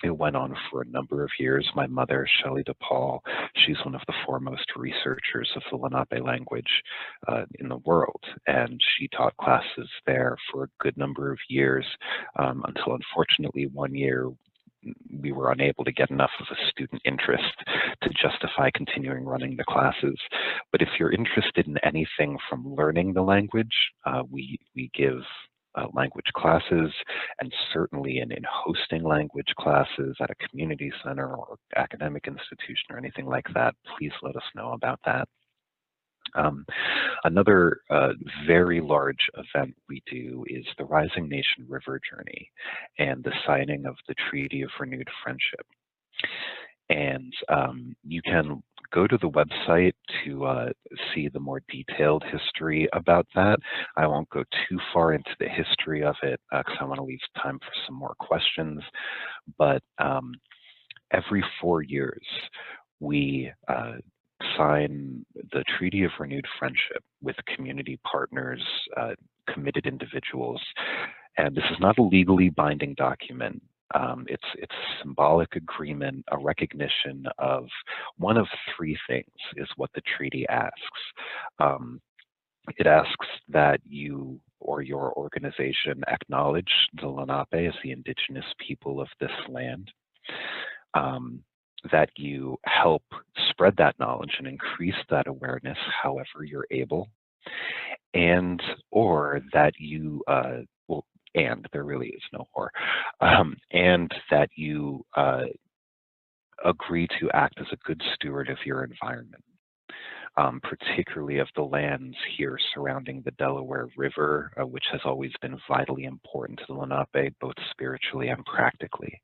Speaker 3: It went on for a number of years. My mother, Shelley DePaul, she's one of the foremost researchers of the Lenape language in the world, and she taught classes there for a good number of years until, unfortunately, one year we were unable to get enough of a student interest to justify continuing running the classes. But if you're interested in anything from learning the language, we give language classes, and certainly in hosting language classes at a community center or academic institution or anything like that, please let us know about that. Another very large event we do is the Rising Nation River Journey and the signing of the Treaty of Renewed Friendship. And you can go to the website to see the more detailed history about that. I won't go too far into the history of it because I want to leave time for some more questions. But every 4 years, we sign the Treaty of Renewed Friendship with community partners, committed individuals. And this is not a legally binding document. It's a symbolic agreement, a recognition of one of three things is what the treaty asks. It asks that you or your organization acknowledge the Lenape as the indigenous people of this land, that you help spread that knowledge and increase that awareness however you're able, and or that you, and there really is no or, and that you agree to act as a good steward of your environment, particularly of the lands here surrounding the Delaware River, which has always been vitally important to the Lenape, both spiritually and practically.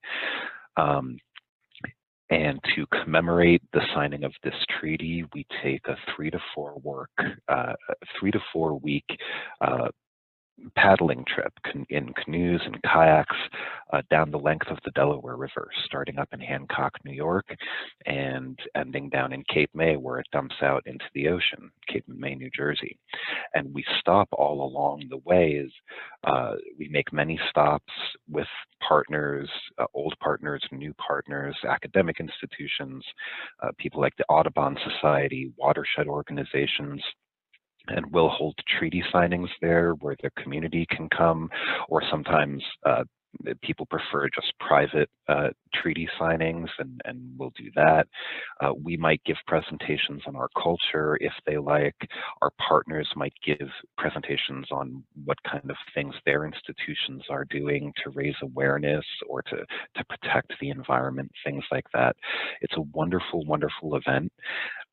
Speaker 3: And to commemorate the signing of this treaty, we take a 3 to 4 week paddling trip in canoes and kayaks down the length of the Delaware River, starting up in Hancock, New York, and ending down in Cape May, where it dumps out into the ocean, Cape May, New Jersey. And we stop all along the way. We make many stops with partners, old partners, new partners, academic institutions, people like the Audubon Society, watershed organizations. And we'll hold treaty signings there where the community can come, or sometimes people prefer just private treaty signings, and we'll do that. We might give presentations on our culture if they like. Our partners might give presentations on what kind of things their institutions are doing to raise awareness or to protect the environment, things like that. It's a wonderful, wonderful event.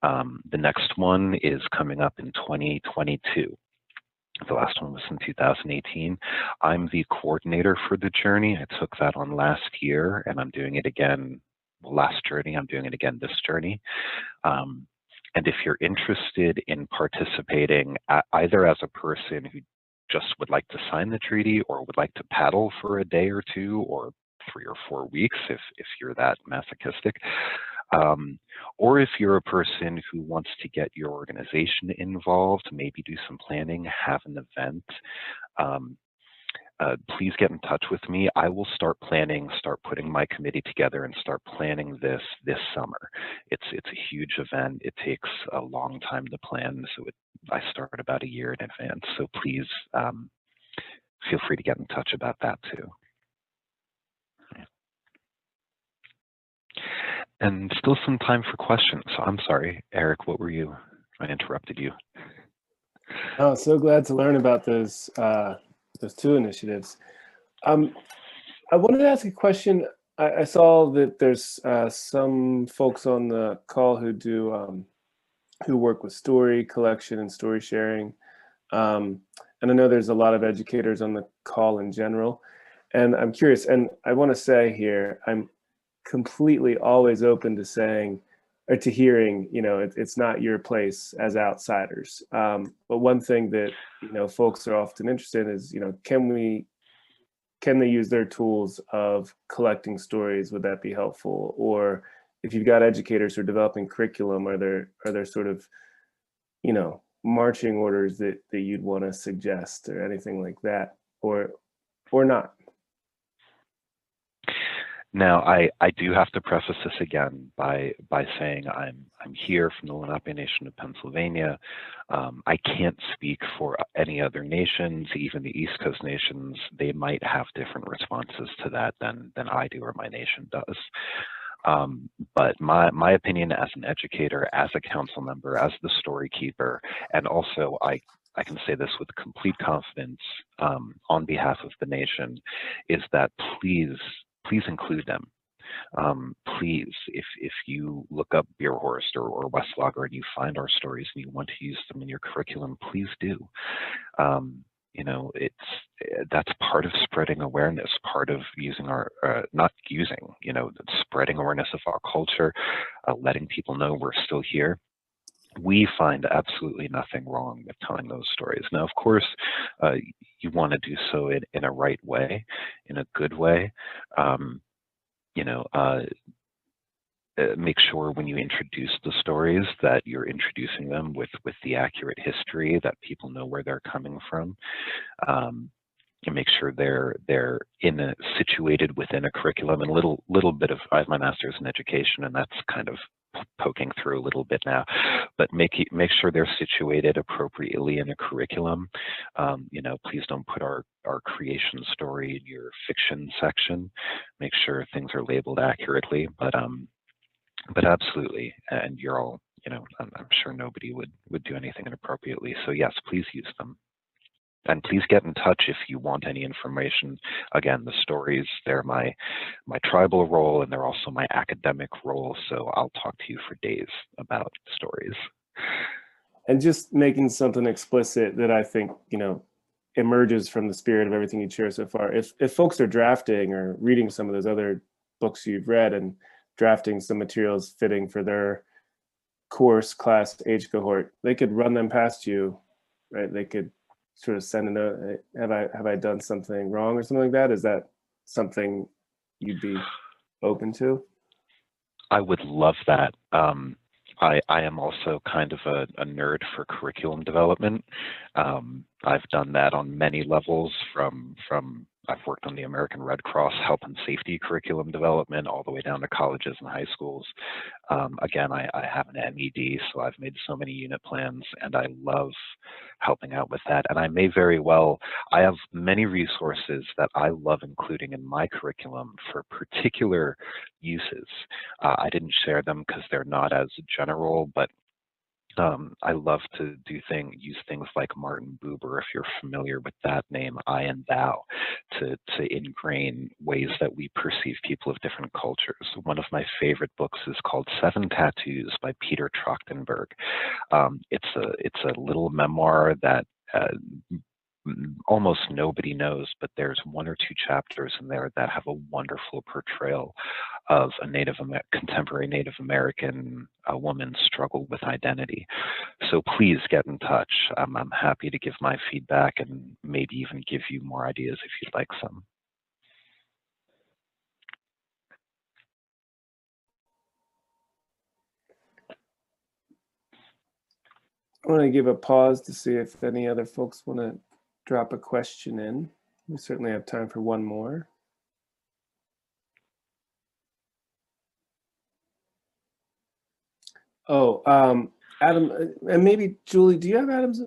Speaker 3: The next one is coming up in 2022. The last one was in 2018. I'm the coordinator for the journey. I took that on last year, and I'm doing it again. Well, last journey, I'm doing it again this journey. And if you're interested in participating, either as a person who just would like to sign the treaty, or would like to paddle for a day or two, or 3 or 4 weeks, if you're that masochistic, or if you're a person who wants to get your organization involved, maybe do some planning, have an event, please get in touch with me. I will start planning, start putting my committee together, and start planning this summer. It's a huge event. It takes a long time to plan, so I start about a year in advance. So please feel free to get in touch about that too. And still some time for questions. So I'm sorry, Eric, what were you? I interrupted you.
Speaker 2: Oh, so glad to learn about those 2 initiatives. I wanted to ask a question. I saw that there's some folks on the call who work with story collection and story sharing. And I know there's a lot of educators on the call in general. And I'm curious, and I want to say here, I'm completely always open to saying or to hearing, it's not your place as outsiders. But one thing that, folks are often interested in is, can they use their tools of collecting stories? Would that be helpful? Or if you've got educators who are developing curriculum, are there sort of, marching orders that you'd want to suggest or anything like that, or not?
Speaker 3: Now, I do have to preface this again by saying I'm here from the Lenape Nation of Pennsylvania. I can't speak for any other nations, even the East Coast nations. They might have different responses to that than I do or my nation does. But my opinion as an educator, as a council member, as the story keeper, and also I can say this with complete confidence on behalf of the nation, is that please include them. Please, if you look up Beerhorst or Westlager and you find our stories and you want to use them in your curriculum, please do. That's part of spreading awareness, part of using spreading awareness of our culture, letting people know we're still here. We find absolutely nothing wrong with telling those stories. Now, of course, you want to do so in a right way, in a good way. Make sure when you introduce the stories that you're introducing them with the accurate history, that people know where they're coming from. And make sure they're situated within a curriculum. And a little bit of, I have my master's in education, and that's kind of poking through a little bit now, but make sure they're situated appropriately in a curriculum. Please don't put our creation story in your fiction section. Make sure things are labeled accurately, but absolutely, and you're all, I'm sure nobody would do anything inappropriately. So yes, please use them. And please get in touch if you want any information. Again, the stories, they're my tribal role, and they're also my academic role. So I'll talk to you for days about stories.
Speaker 2: And just making something explicit that I think, emerges from the spirit of everything you share so far. If folks are drafting or reading some of those other books you've read and drafting some materials fitting for their course, class, age cohort, they could run them past you, right? They could sort of send a note, have I done something wrong or something like that? Is that something you'd be open to?
Speaker 3: I would love that. I am also kind of a nerd for curriculum development. I've done that on many levels, from I've worked on the American Red Cross health and safety curriculum development all the way down to colleges and high schools. Again, I have an MED, so I've made so many unit plans, and I love helping out with that. And I have many resources that I love including in my curriculum for particular uses. I didn't share them because they're not as general, but I love to use things like Martin Buber, if you're familiar with that name, I and thou, to ingrain ways that we perceive people of different cultures. One of my favorite books is called Seven Tattoos by Peter Trachtenberg. It's a little memoir that almost nobody knows, but there's one or two chapters in there that have a wonderful portrayal of a contemporary Native American woman's struggle with identity. So please get in touch. I'm happy to give my feedback and maybe even give you more ideas if you'd like some.
Speaker 2: I want to give a pause to see if any other folks want to drop a question in. We certainly have time for one more. Oh, Adam, and maybe Julie, do you have Adam's?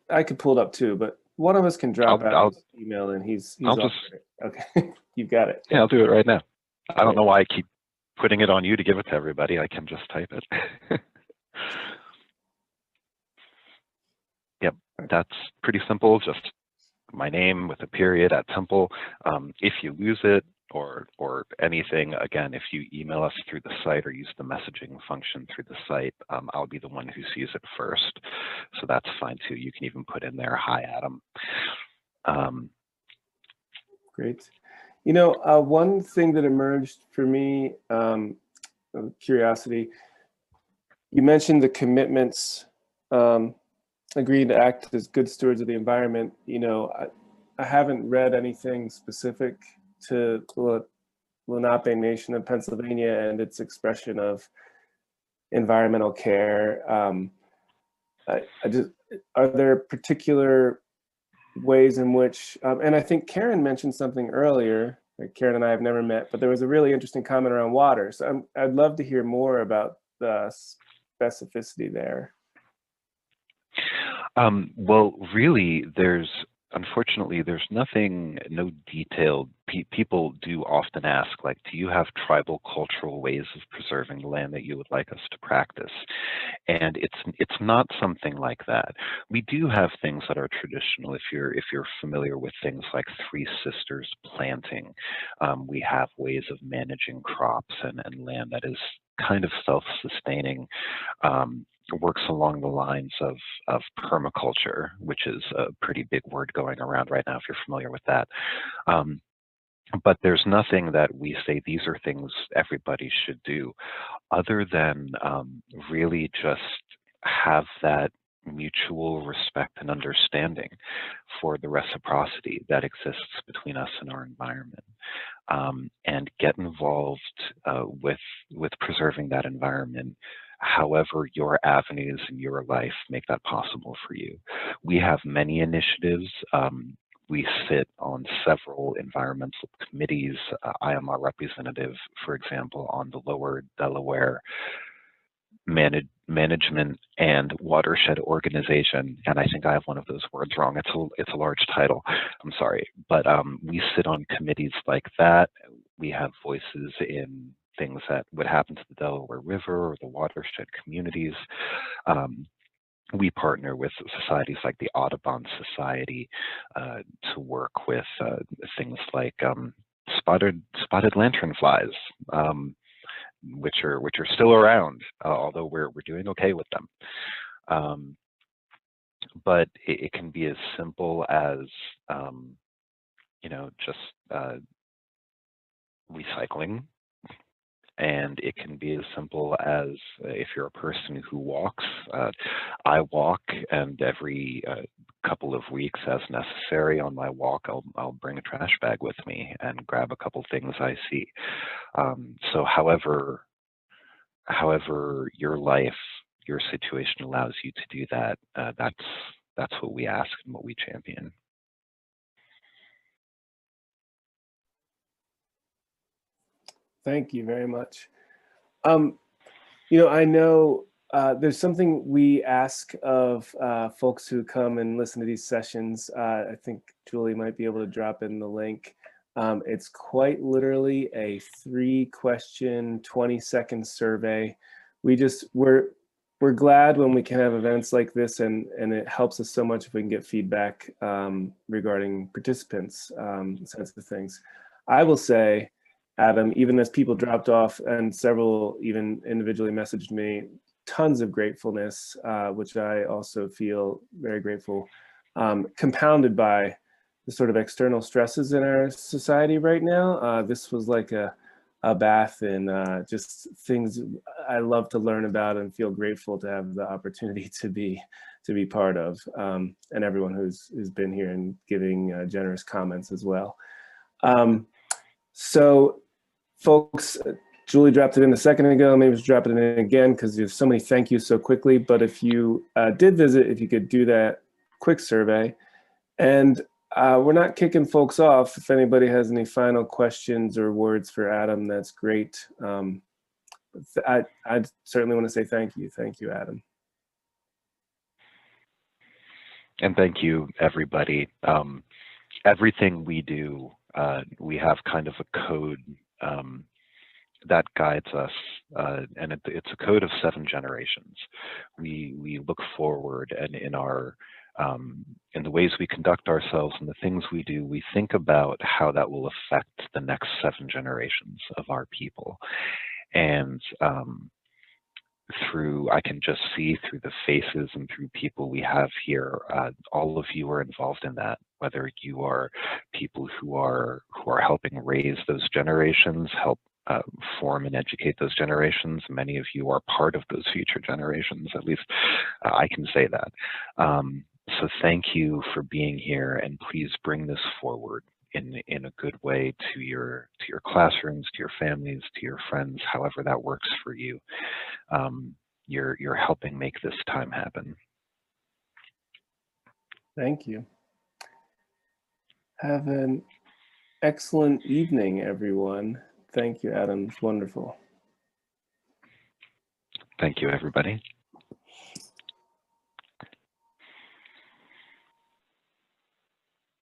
Speaker 2: I could pull it up too, but one of us can drop Adam's email and he's off there. Okay, you got it.
Speaker 3: Yeah, I'll do it right now. I don't know why I keep putting it on you to give it to everybody. I can just type it. Yep, that's pretty simple. Just my name with a period at Temple. If you lose it or anything, again, if you email us through the site or use the messaging function through the site, I'll be the one who sees it first. So that's fine too. You can even put in there, hi, Adam.
Speaker 2: Great. You know, one thing that emerged for me, of curiosity, you mentioned the commitments, agreeing to act as good stewards of the environment. You know, I haven't read anything specific to the Lenape Nation of Pennsylvania and its expression of environmental care. Are there particular ways in which, and I think Karen mentioned something earlier, like Karen and I have never met, but there was a really interesting comment around water. So I'd love to hear more about the specificity there.
Speaker 3: Well, really, unfortunately, there's no detailed, people do often ask, like, do you have tribal cultural ways of preserving the land that you would like us to practice? And it's not something like that. We do have things that are traditional. If you're familiar with things like Three Sisters planting, we have ways of managing crops and land that is kind of self-sustaining. Works along the lines of permaculture, which is a pretty big word going around right now, if you're familiar with that. But there's nothing that we say these are things everybody should do, other than really just have that mutual respect and understanding for the reciprocity that exists between us and our environment, and get involved with preserving that environment however your avenues in your life make that possible for you. We have many initiatives. We sit on several environmental committees. I am a representative, for example, on the Lower Delaware Management and Watershed Organization, and I think I have one of those words wrong. It's a large title. I'm sorry, but we sit on committees like that. We have voices in things that would happen to the Delaware River or the watershed communities. We partner with societies like the Audubon Society to work with things like spotted lanternflies, which are still around, although we're doing okay with them. But it can be as simple as just recycling. And it can be as simple as if you're a person who walks, I walk, and every couple of weeks as necessary on my walk, I'll bring a trash bag with me and grab a couple things I see. So however your life, your situation allows you to do that, that's what we ask and what we champion.
Speaker 2: Thank you very much. I know there's something we ask of folks who come and listen to these sessions. I think Julie might be able to drop in the link. It's quite literally a 3-question, 20-second survey. We're glad when we can have events like this, and it helps us so much if we can get feedback regarding participants' sense of things. I will say, Adam, even as people dropped off and several even individually messaged me, tons of gratefulness, which I also feel very grateful, compounded by the sort of external stresses in our society right now. This was like a bath in just things I love to learn about and feel grateful to have the opportunity to be part of, and everyone who's been here and giving generous comments as well. So folks, Julie dropped it in a second ago, maybe just drop it in again because there's so many thank yous so quickly, but if you did visit, if you could do that quick survey. And we're not kicking folks off. If anybody has any final questions or words for Adam, that's great. I certainly want to say thank you. Thank you, Adam.
Speaker 3: And thank you, everybody. Everything we do, we have kind of a code that guides us, and it's a code of 7 generations. We look forward, and in the ways we conduct ourselves and the things we do, we think about how that will affect the next 7 generations of our people. And I can just see through the faces and through people we have here, all of you are involved in that, whether you are people who are helping raise those generations, help form and educate those generations. Many of you are part of those future generations, at least I can say that. So thank you for being here, and please bring this forward in a good way to your classrooms, to your families, to your friends, however that works for you. You're helping make this time happen.
Speaker 2: Thank you. Have an excellent evening, everyone. Thank you, Adam. It's wonderful.
Speaker 3: Thank you, everybody.